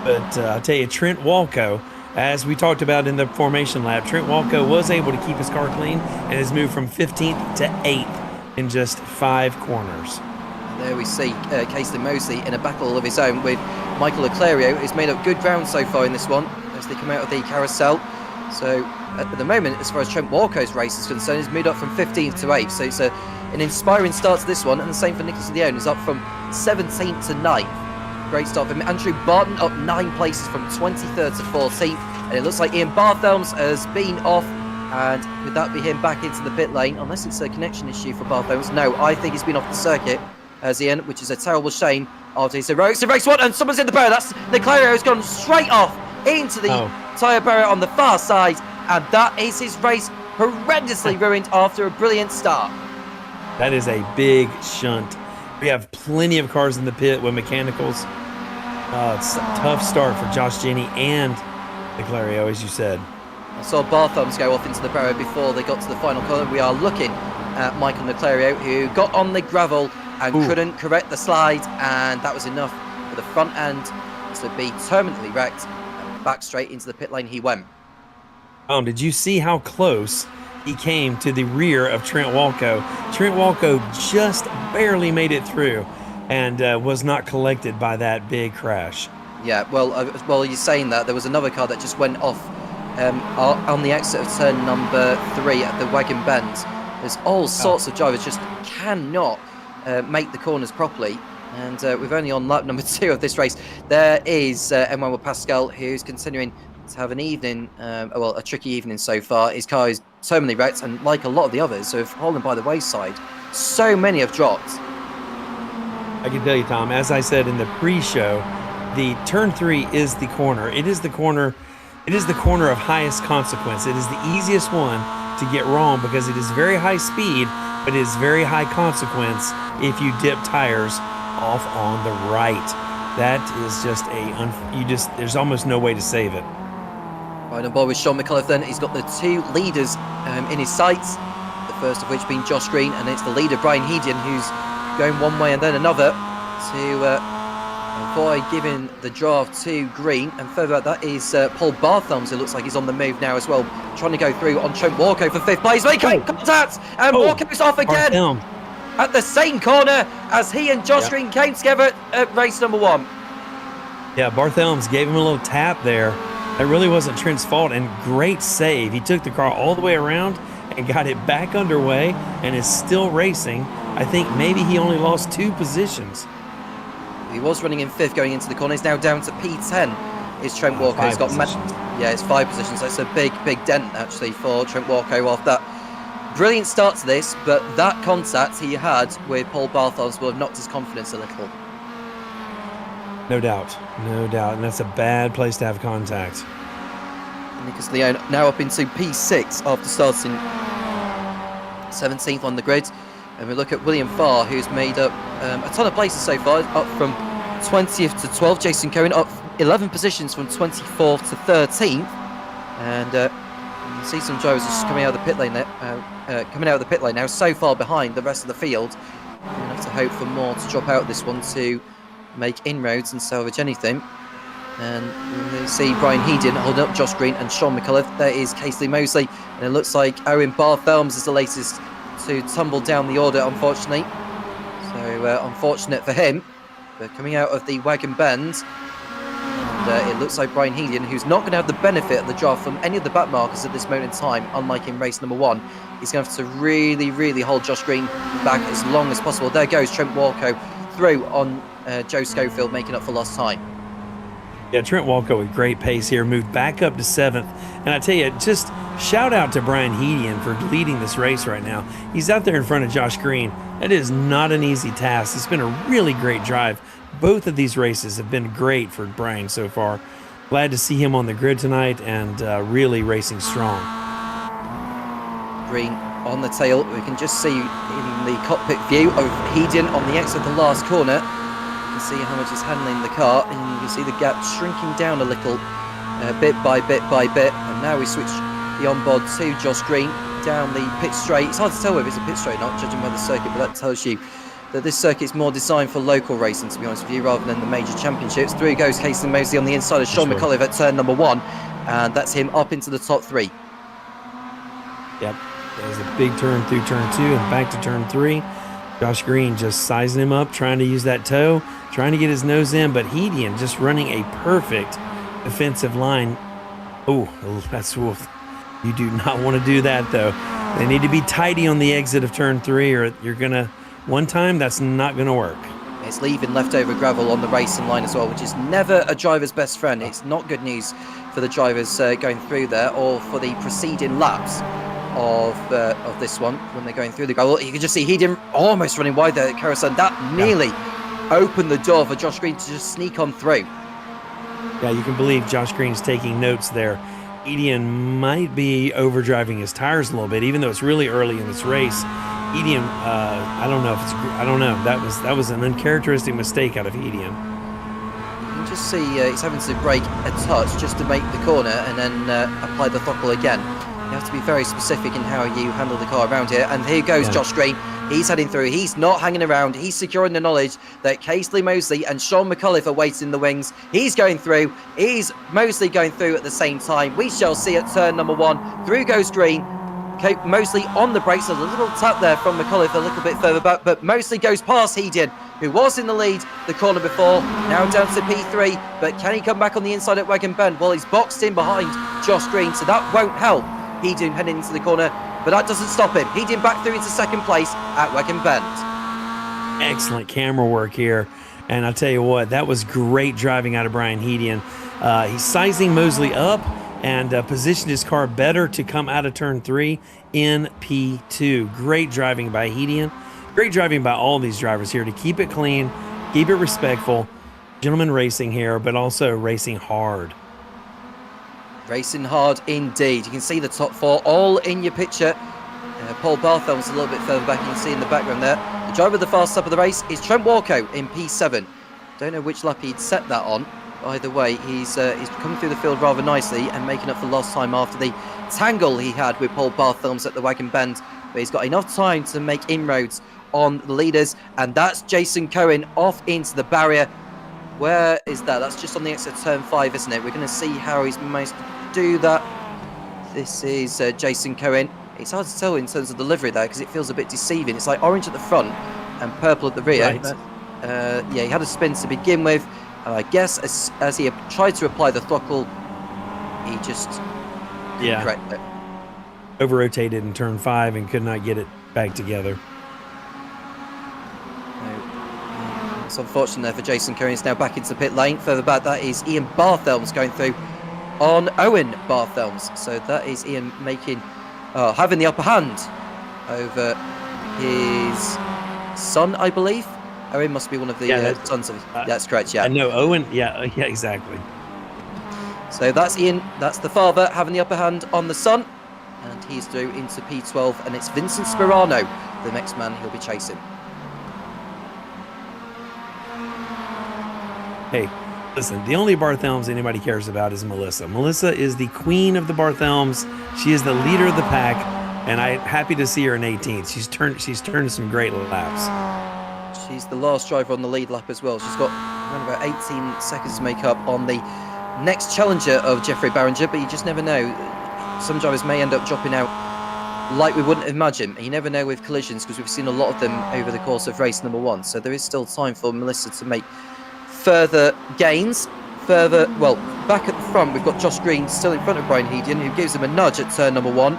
But I'll tell you, Trent Walco, as we talked about in the formation lap, Trent Walco was able to keep his car clean and has moved from 15th to 8th in just 5 corners.
And there we see Casey Mosley in a battle of his own with Michael Leclerio. He's made up good ground so far in this one as they come out of the carousel. So at the moment, as far as Trent Walco's race is concerned, he's moved up from 15th to 8th. So it's an inspiring start to this one, and the same for Nicholas Leone, who's up from 17th to 9th. Great start for him. Andrew Barton up 9 places from 23rd to 14th, and it looks like Ian Barthelms has been off, and would that be him back into the pit lane, unless it's a connection issue for Barthelms? No, I think he's been off the circuit, as Ian, which is a terrible shame after his heroics in race 1, and someone's in the barrier. That's Leclerio, who's gone straight off into the tyre barrier on the far side, and that is his race horrendously ruined after a brilliant start.
That is a big shunt. We have plenty of cars in the pit with mechanicals. It's a tough start for Josh Jenny and Leclerio, as you said.
I saw Barthelms go off into the barrier before they got to the final corner. We are looking at Michael Leclerio, who got on the gravel and couldn't correct the slide, and that was enough for the front end to be permanently wrecked. Back straight into the pit lane he went.
Did you see how close he came to the rear of Trent Walco? Trent Walco just barely made it through and was not collected by that big crash.
Yeah, well, you're saying that. There was another car that just went off on the exit of turn number 3 at the Wagon Bend. There's all sorts of drivers just cannot make the corners properly. And we're only on lap number 2 of this race. There is Emmanuel Pascal, who's continuing to have an evening, a tricky evening so far. His car is terminally wrecked, and like a lot of the others who have fallen by the wayside, so many have dropped.
I can tell you, Tom, as I said in the pre-show, the turn 3 is the corner. It is the corner. It is the corner of highest consequence. It is the easiest one to get wrong because it is very high speed, but it is very high consequence if you dip tires off on the right. That is just there's almost no way to save it.
Right on board with Sean McCullough then. He's got the 2 leaders in his sights, the first of which being Josh Green, and it's the leader Brian Hedian who's going one way and then another to avoid giving the draft to Green. And further that is Paul Barthelms, who looks like he's on the move now as well, trying to go through on Trent Walco for 5th place. Making contact, and Walco's off again.
Barthelm.
At the same corner as he and Josh Green came together at race number 1.
Yeah, Barthelms gave him a little tap there. That really wasn't Trent's fault, and great save. He took the car all the way around and got it back underway and is still racing. I think maybe he only lost 2 positions.
He was running in 5th going into the corner. He's now down to P10. Is Trent Walco. He's got it's 5 positions. That's a big dent actually for Trent Walco off that brilliant start to this, but that contact he had with Paul Barthelms will have knocked his confidence a little.
No doubt, and that's a bad place to have contact.
Nicholas Leone now up into P6 after starting 17th on the grid. And we look at William Farr, who's made up a ton of places so far, up from 20th to 12th. Jason Cohen up 11 positions from 24th to 13th. And you see some drivers just coming out of the pit lane now, so far behind the rest of the field. We're going to have to hope for more to drop out this one to make inroads and salvage anything. And we see Brian Heedon holding up Josh Green and Sean McAuliffe. There is Casey Mosley, and it looks like Owen Barthelms is the latest to tumble down the order, unfortunately. So unfortunate for him. But coming out of the wagon bend, and it looks like Brian Heedon, who's not going to have the benefit of the draft from any of the back markers at this moment in time, unlike in race number 1. He's going to have to really, really hold Josh Green back as long as possible. There goes Trent Walco through on Joe Schofield, making up for lost time.
Yeah, Trent Walco with great pace here, moved back up to 7th. And I tell you, just shout out to Brian Heedian for leading this race right now. He's out there in front of Josh Green. That is not an easy task. It's been a really great drive. Both of these races have been great for Brian so far. Glad to see him on the grid tonight and really racing strong.
Green on the tail. We can just see in the cockpit view of Heedian on the exit of the last corner. You can see how much he's handling the car, and you can see the gap shrinking down a little, bit by bit by bit. And now we switch the onboard to Josh Green down the pit straight. It's hard to tell whether it's a pit straight or not, judging by the circuit, but that tells you that this circuit's more designed for local racing, to be honest with you, rather than the major championships. Through goes Casey Mosley on the inside of Sean McAuliffe at turn number 1, and that's him up into the top 3.
Yep, there's a big turn through turn 2 and back to turn 3. Josh Green just sizing him up, trying to use that toe, trying to get his nose in, but Heedian just running a perfect defensive line. Oh, that's wolf. You do not want to do that, though. They need to be tidy on the exit of turn 3, or you're going to, one time, that's not going to work.
It's leaving leftover gravel on the racing line as well, which is never a driver's best friend. It's not good news for the drivers going through there, or for the preceding laps of this one when they're going through the gravel. You can just see Heedian almost running wide there at Carousel. That nearly opened the door for Josh Green to just sneak on through.
Yeah, you can believe Josh Green's taking notes there. Heedian might be overdriving his tires a little bit, even though it's really early in this race. Heedian, I don't know. That was an uncharacteristic mistake out of Heedian.
You can just see he's having to brake a touch just to make the corner and then apply the throttle again. You have to be very specific in how you handle the car around here. And here goes Josh Green. He's heading through. He's not hanging around. He's securing the knowledge that Casey Mosley and Sean McAuliffe are waiting in the wings. He's going through. He's Mosley going through at the same time. We shall see at turn number 1. Through goes Green. Mosley on the brakes. There's a little tap there from McAuliffe a little bit further back, but Mosley goes past Heedian, who was in the lead the corner before, now down to P3, but can he come back on the inside at Wagon Bend? Well, he's boxed in behind Josh Green, so that won't help Heedian heading into the corner, but that doesn't stop him. Heedian back through into second place at Wagon Bend.
Excellent camera work here, and I'll tell you what, that was great driving out of Brian Heedian. He's sizing Mosley up and positioned his car better to come out of turn 3 in P2. Great driving by Heedian. Great driving by all these drivers here to keep it clean, keep it respectful. Gentlemen racing here, but also racing hard.
Racing hard indeed. You can see the top 4 all in your picture. Paul Barthelm's a little bit further back. You can see in the background there. The driver of the fast lap of the race is Trent Walco in P7. Don't know which lap he'd set that on. Either way, he's coming through the field rather nicely and making up for lost time after the tangle he had with Paul Barthelms at the Wagon Bend. But he's got enough time to make inroads on the leaders, and that's Jason Cohen off into the barrier. Where is that? That's just on the exit of turn 5, isn't it? We're going to see how he's managed to do that. This is Jason Cohen. It's hard to tell in terms of the livery there because it feels a bit deceiving. It's like orange at the front and purple at the rear.
Right.
Yeah, he had a spin to begin with, and I guess as he tried to apply the throttle, he just didn't correct it.
Over-rotated in turn 5 and could not get it back together.
It's unfortunate there for Jason Cohen. He's now back into pit lane. Further back, that is Ian Barthelms going through on Owen Barthelms. So that is Ian making, having the upper hand over his son, I believe. Owen must be one of the sons of. That's correct. Yeah.
No, Owen. Yeah, exactly.
So that's Ian. That's the father having the upper hand on the son, and he's through into P12, and it's Vincent Spirano, the next man he'll be chasing.
Hey, listen, the only Barthelms anybody cares about is Melissa. Melissa is the queen of the Barthelms. She is the leader of the pack, and I'm happy to see her in 18th. She's turned some great laps.
She's the last driver on the lead lap as well. She's got around about 18 seconds to make up on the next challenger of Jeffrey Barringer, but you just never know. Some drivers may end up dropping out like we wouldn't imagine. You never know with collisions, because we've seen a lot of them over the course of race number 1. So there is still time for Melissa to make further gains. Well, back at the front, we've got Josh Green still in front of Brian Hedian, who gives him a nudge at turn number 1.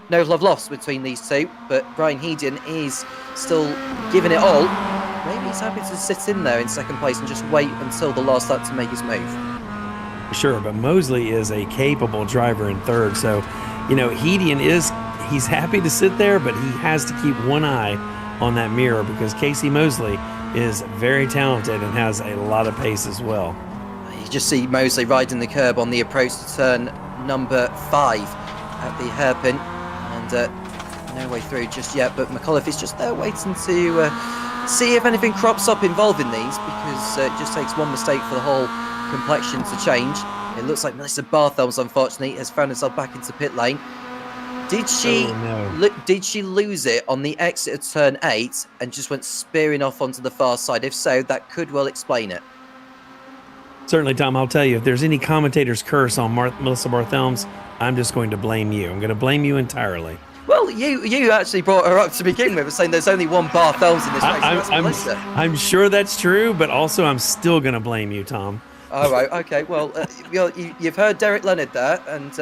No love lost between these two, but Brian Hedian is still giving it all. Maybe he's happy to sit in there in second place and just wait until the last lap to make his move.
Sure, but Mosley is a capable driver in third, so Hedian he's happy to sit there, but he has to keep one eye on that mirror, because Casey Mosley is very talented and has a lot of pace as well.
You just see Mosley riding the curb on the approach to turn number 5 at the hairpin, and no way through just yet, but McAuliffe is just there waiting to see if anything crops up involving these, because it just takes one mistake for the whole complexion to change. It looks like Melissa Barthelms, unfortunately, has found herself back into pit lane. Did she lose it on the exit of turn 8 and just went spearing off onto the far side? If so, that could well explain it.
Certainly, Tom, I'll tell you, if there's any commentator's curse on Melissa Barthelms, I'm just going to blame you. I'm going to blame you entirely.
Well, you actually brought her up to begin with, saying there's only one Barthelms in this race. That's Melissa.
I'm sure that's true, but also I'm still going to blame you, Tom.
All right, okay. Well, you've heard Derek Leonard there, and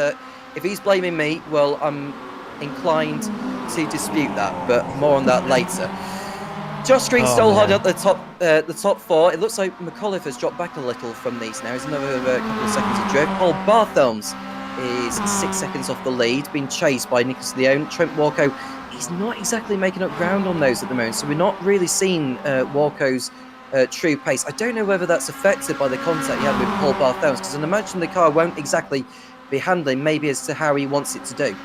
if he's blaming me, well, I'm inclined to dispute that, but more on that later. Josh Green still hard at the top 4. It looks like McAuliffe has dropped back a little from these now. He's another couple of seconds adrift. Paul Barthelms is 6 seconds off the lead, being chased by Nicholas Leone. Trent Walco, he's not exactly making up ground on those at the moment, so we're not really seeing Walco's true pace. I don't know whether that's affected by the contact he had with Paul Barthelms, because I imagine the car won't exactly be handling maybe as to how he wants it to do.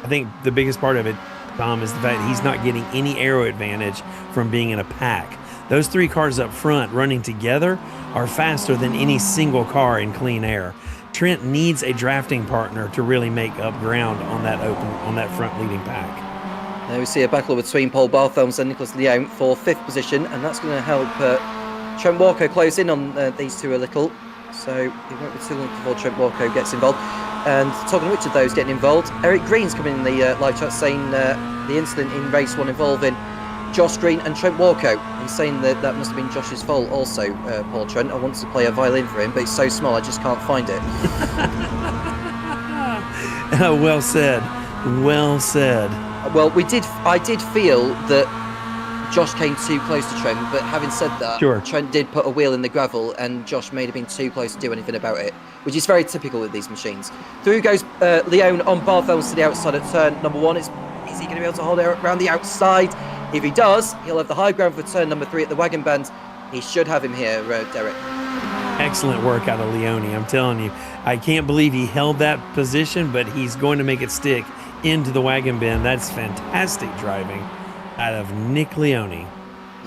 I think the biggest part of it, Tom, is the fact that he's not getting any aero advantage from being in a pack. Those 3 cars up front running together are faster than any single car in clean air. Trent needs a drafting partner to really make up ground on that front leading pack.
Now we see a battle between Paul Barthelms and Nicholas Leone for 5th position, and that's going to help Trent Walco close in on these two a little. So it won't be too long before Trent Walco gets involved. And talking of which of those getting involved, Eric Green's coming in the live chat saying the incident in race 1 involving Josh Green and Trent Walco. He's saying that must have been Josh's fault also, Paul Trent. I want to play a violin for him, but it's so small I just can't find it.
Well said. Well said.
Well, I did feel that Josh came too close to Trent, but having said that,
sure,
Trent did put a wheel in the gravel, and Josh may have been too close to do anything about it, which is very typical with these machines. Through goes Leone on Barthelms to the outside at turn number 1. Is he going to be able to hold it around the outside? If he does, he'll have the high ground for turn number 3 at the wagon bend. He should have him here, Derek.
Excellent work out of Leone, I'm telling you. I can't believe he held that position, but he's going to make it stick into the wagon bend. That's fantastic driving out of Nick Leone.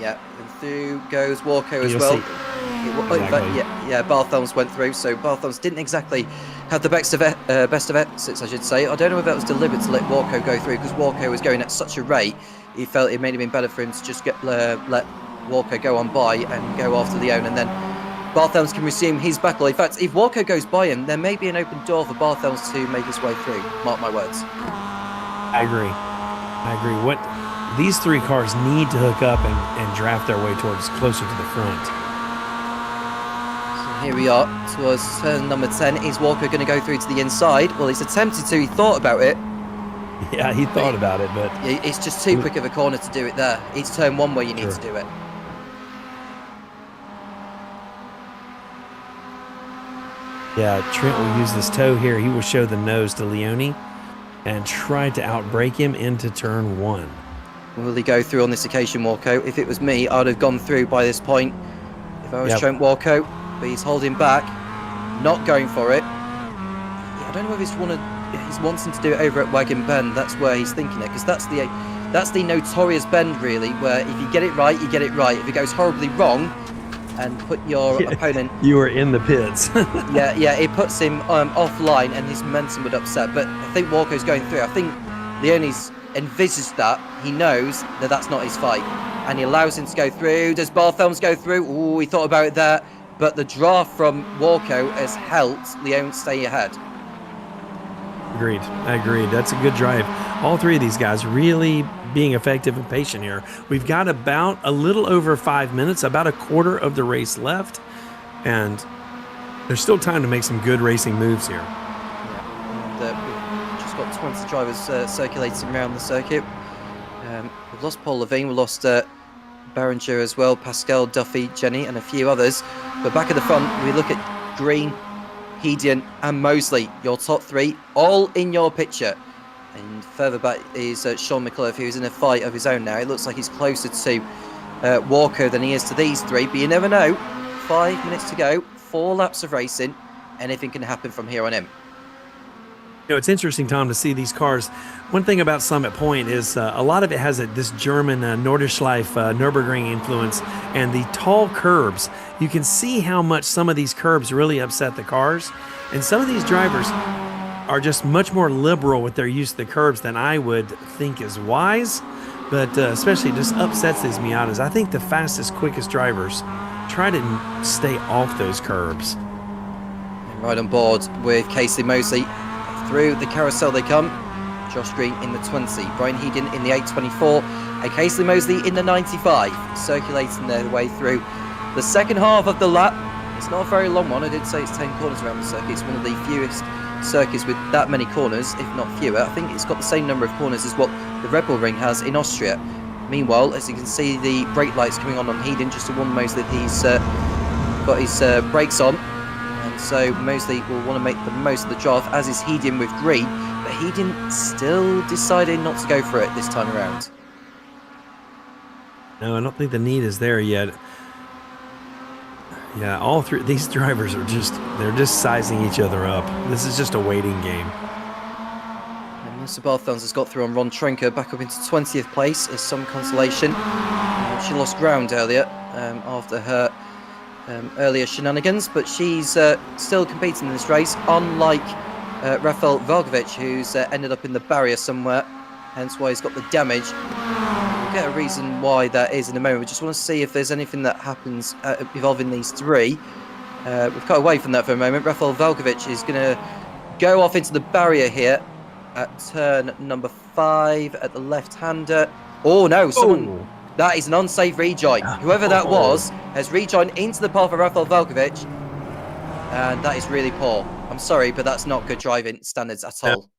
Yeah, and through goes Walco as
You'll
well.
Exactly.
Yeah, Barthelms went through, so Barthelms didn't exactly have the best of exits, I should say. I don't know if that was deliberate to let Walco go through, because Walco was going at such a rate, he felt it may have been better for him to just let Walco go on by and go after Leone, and then Barthelms can resume his battle. In fact, if Walco goes by him, there may be an open door for Barthelms to make his way through. Mark my words.
I agree. What these 3 cars need to hook up and draft their way towards closer to the front.
So here we are towards turn number 10. Is Walco going to go through to the inside? Well, he's attempted to. He thought about it.
Yeah, he thought about it, but
it's just too quick of a corner to do it there. It's turn 1 where you need to do it.
Yeah, Trent will use this toe here. He will show the nose to Leone and try to outbrake him into turn 1.
Will he go through on this occasion, Walco? If it was me, I'd have gone through by this point. If I was Trent Walco, but he's holding back, not going for it. I don't know if he's wanting to do it over at Wagon Bend. That's where he's thinking it, because that's the notorious bend, really, where if you get it right, you get it right. If it goes horribly wrong, and put your opponent.
You were in the pits.
Yeah, it puts him offline, and his momentum would upset. But I think Walko's going through. I think Leone's envisaged that. He knows that that's not his fight, and he allows him to go through. Does Barthelm's go through? Oh, he thought about it there, but the draft from Walko has helped Leone stay ahead.
Agreed. That's a good drive. All three of these guys really being effective and patient here. We've got about a little over 5 minutes, about a quarter of the race left, and there's still time to make some good racing moves here.
Yeah, and we've just got 20 drivers circulating around the circuit. We've lost Paul Levine, we've lost Berenger as well, Pascal, Duffy, Jenny, and a few others. But back at the front, we look at Green, Hedian, and Mosley, your top three, all in your picture. And further back is Sean McCullough, who's in a fight of his own now. It looks like he's closer to Walko than he is to these three, but you never know. 5 minutes to go, 4 laps of racing, anything can happen from here on in.
You know, it's interesting, Tom, to see these cars. One thing about Summit Point is a lot of it has this German Nordschleife Nürburgring influence, and the tall curbs. You can see how much some of these curbs really upset the cars, and some of these drivers are just much more liberal with their use of the curbs than I would think is wise, but especially just upsets these Miatas. I think the fastest, quickest drivers try to stay off those curbs.
Right on board with Casey Mosley. Through the carousel they come. Josh Green in the 20, Brian Hedian in the 824, and Casey Mosley in the 95, circulating their way through the second half of the lap. It's not a very long one. I did say it's 10 corners around the circuit. It's one of the fewest circuits with that many corners, if not fewer. I think it's got the same number of corners as what the Red Bull Ring has in Austria. Meanwhile, as you can see, the brake lights coming on Hedian, just to warn Mosley that he's got his brakes on. And so Mosley will want to make the most of the draft, as is Hedian with Green, but Hedian still decided not to go for it this time around.
No, I don't think the need is there yet. Yeah, all three these drivers are they're just sizing each other up. This is just a waiting game.
And Mr. Barthelms has got through on Ron Trenker, back up into 20th place as some consolation. She lost ground earlier after her earlier shenanigans, but she's still competing in this race, unlike Rafael Velkovic, who's ended up in the barrier somewhere, hence why he's got the damage. We'll get a reason why that is in a moment. We just want to see if there's anything that happens involving these three. We've cut away from that for a moment. Rafael Velkovic is going to go off into the barrier here at turn number 5 at the left-hander. Oh no, someone... That is an unsafe rejoin. Whoever that was has rejoined into the path of Rafael Velkovic, and that is really poor. I'm sorry, but that's not good driving standards at all.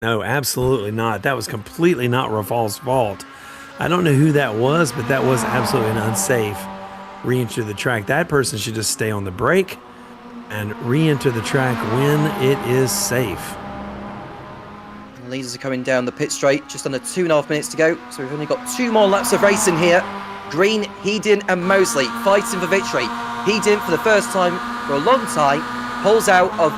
No, absolutely not. That was completely not Rafael's fault. I don't know who that was, but that was absolutely an unsafe re-enter the track. That person should just stay on the brake and re-enter the track when it is safe.
Leaders are coming down the pit straight, just under 2.5 minutes to go, so we've only got 2 more laps of racing here. Green, Hedian and Mosley fighting for victory. Hedian, for the first time for a long time, pulls out of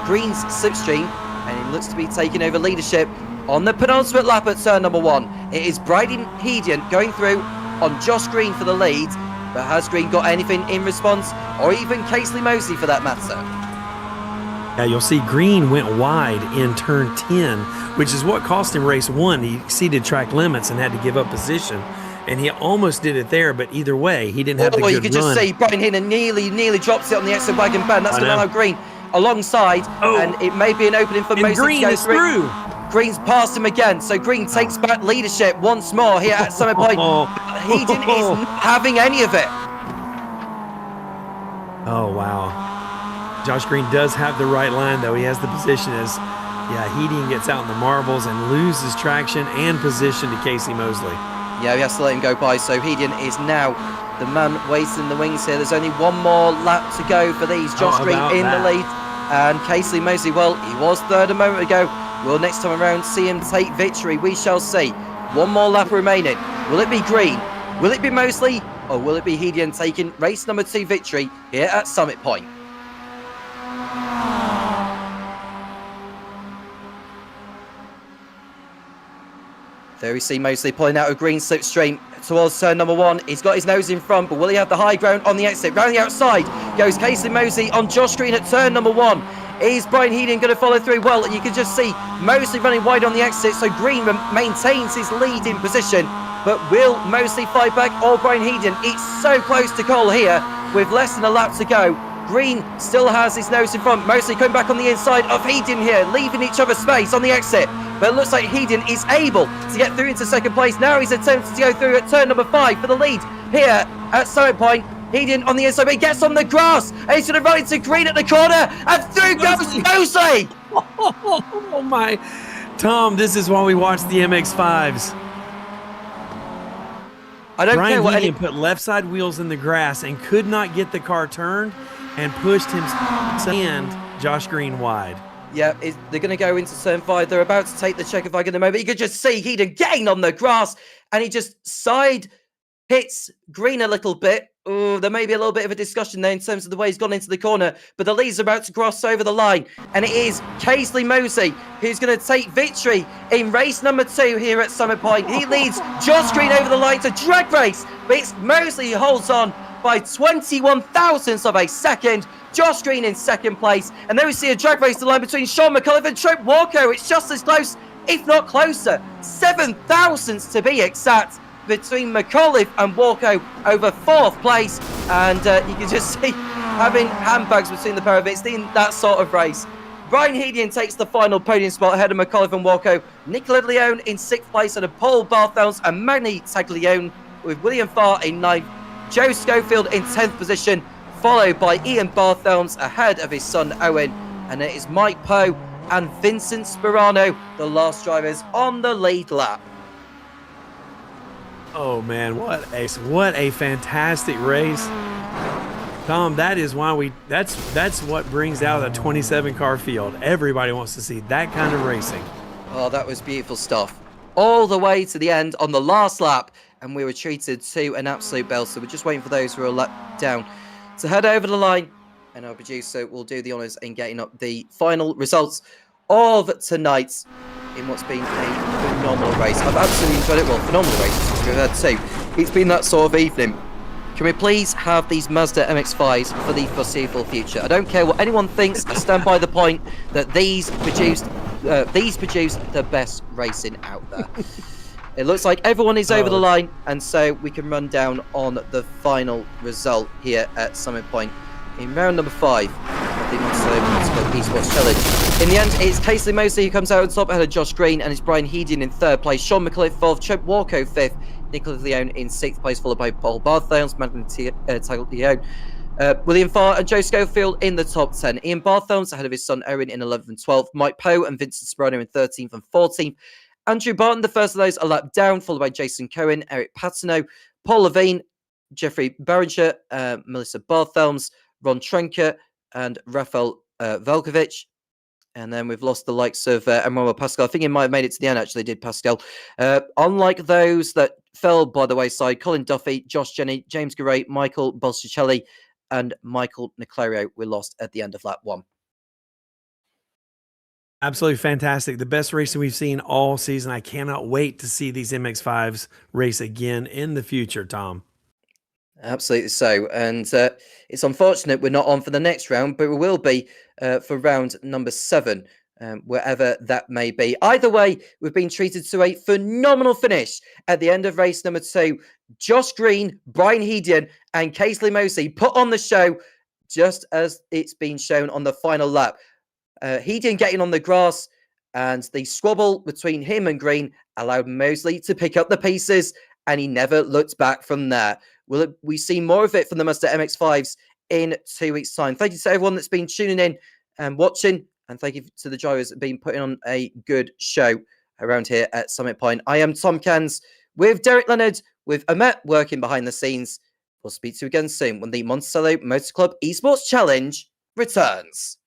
Green's slipstream, and he looks to be taking over leadership on the penultimate lap at turn number 1. It is Brian Hedian going through on Josh Green for the lead, but has Green got anything in response, or even Casey Mosley for that matter?
Yeah, you'll see Green went wide in turn 10, which is what cost him race 1. He exceeded track limits and had to give up position, and he almost did it there, but either way, he didn't have the good run.
You can just see Brian Hedian nearly drops it on the exit wagon band. That's going to allow Green alongside, and it may be an opening for Mosley to go through. Green's passed him again, so Green takes back leadership once more here at Summit Point. Hedian is not having any of it.
Oh, wow. Josh Green does have the right line, though. He has the position as, Hedian gets out in the marbles and loses traction and position to Casey Mosley.
Yeah, he has to let him go by, so Hedian is now the man waiting in the wings here. There's only one more lap to go for these. Josh Green in the lead, and Casey Mosley, well, he was third a moment ago. Will next time around see him take victory? We shall see. One more lap remaining. Will it be Green? Will it be Mosley? Or will it be Hedian taking race number 2 victory here at Summit Point? There we see Mosley pulling out a green slipstream towards turn number 1. He's got his nose in front, but will he have the high ground on the exit? Round the outside goes Casey Mosley on Josh Green at turn number 1. Is Brian Heading going to follow through? Well, you can just see Mosley running wide on the exit, so Green maintains his lead in position. But will Mosley fight back or Brian Heading? It's so close to call here with less than a lap to go. Green still has his nose in front. Mosley coming back on the inside of Heading here, leaving each other space on the exit. But it looks like Heading is able to get through into second place. Now he's attempting to go through at turn number 5 for the lead here at Summit Point. Heading on the inside, but he gets on the grass, and he's going to run into Green at the corner, and through goes Mosley!
Oh my. Tom, this is why we watch the MX-5s.
I don't care what
Brian put left side wheels in the grass and could not get the car turned and pushed him and Josh Green wide.
Yeah, they're going to go into turn 5. They're about to take the checker flag in the moment. You could just see Heading getting on the grass, and he just side hits Green a little bit. Oh, there may be a little bit of a discussion there in terms of the way he's gone into the corner, but the lead's about to cross over the line, and it is Casey Mosley who's going to take victory in race number 2 here at Summit Point. He leads Josh Green over the line to drag race, but it's Mosley who holds on by 21 thousandths of a second. Josh Green in second place, and then we see a drag race to the line between Sean McAuliffe and Trent Walker. It's just as close, if not closer, 7 thousandths to be exact, between McAuliffe and Walker over 4th place, and you can just see having handbags between the pair of it. It's in that sort of race. Brian Heading takes the final podium spot ahead of McAuliffe and Walker. Nicola Leone in 6th place, and Paul Barthelms and Magni Taglione with William Farr in 9th. Joe Schofield in 10th position, followed by Ian Barthelms ahead of his son Owen, and it is Mike Poe and Vincent Sperano, the last drivers on the lead lap.
Oh man, what a fantastic race. Tom, that is why that's what brings out a 27 car field. Everybody wants to see that kind of racing.
Oh, that was beautiful stuff. All the way to the end on the last lap, and we were treated to an absolute belter. We're just waiting for those who are let down to head over the line, and our producer will do the honours in getting up the final results of tonight in what's been a phenomenal race. I've absolutely enjoyed it. Well, phenomenal race. We've had 2. It's been that sort of evening. Can we please have these Mazda MX-5s for the foreseeable future? I don't care what anyone thinks. I stand by the point that these produced the best racing out there. It looks like everyone is over the line, and so we can run down on the final result here at Summit Point in round number 5 of the Monticello Esports Challenge. In the end, it's Casey Mosley who comes out on top ahead of Josh Green, and it's Brian Heading in 3rd place, Sean McAuliffe 4th, Trent Walker 5th, Nicola Leone in 6th place, followed by Paul Barthelms, Magni Taglione, William Farr and Joe Schofield in the top 10. Ian Barthelms ahead of his son Owen in 11th and 12th, Mike Poe and Vincent Sperano in 13th and 14th. Andrew Barton, the first of those, a lap down, followed by Jason Cohen, Eric Patino, Paul Levine, Jeffrey Berenger, Melissa Barthelms, Ron Trenker, and Rafael Velkovic. And then we've lost the likes of Emmanuel Pascal. I think he might have made it to the end, actually, did Pascal. Unlike those that fell by the wayside, Colin Duffy, Josh Jenny, James Garay, Michael Bolsicelli, and Michael Niclario were lost at the end of lap 1.
Absolutely fantastic. The best racing we've seen all season. I cannot wait to see these MX-5s race again in the future, Tom.
Absolutely so. And it's unfortunate we're not on for the next round, but we will be for round number 7, wherever that may be. Either way, we've been treated to a phenomenal finish at the end of race number 2. Josh Green, Brian Heading, and Casey Mosley put on the show just as it's been shown on the final lap. Heading getting on the grass, and the squabble between him and Green allowed Mosley to pick up the pieces, and he never looked back from there. Will we see more of it from the Mazda MX-5s in 2 weeks' time? Thank you to everyone that's been tuning in and watching, and thank you to the drivers that have been putting on a good show around here at Summit Point. I am Tom Cairns with Derek Leonard, with Amet working behind the scenes. We'll speak to you again soon when the Monticello Motor Club Esports Challenge returns.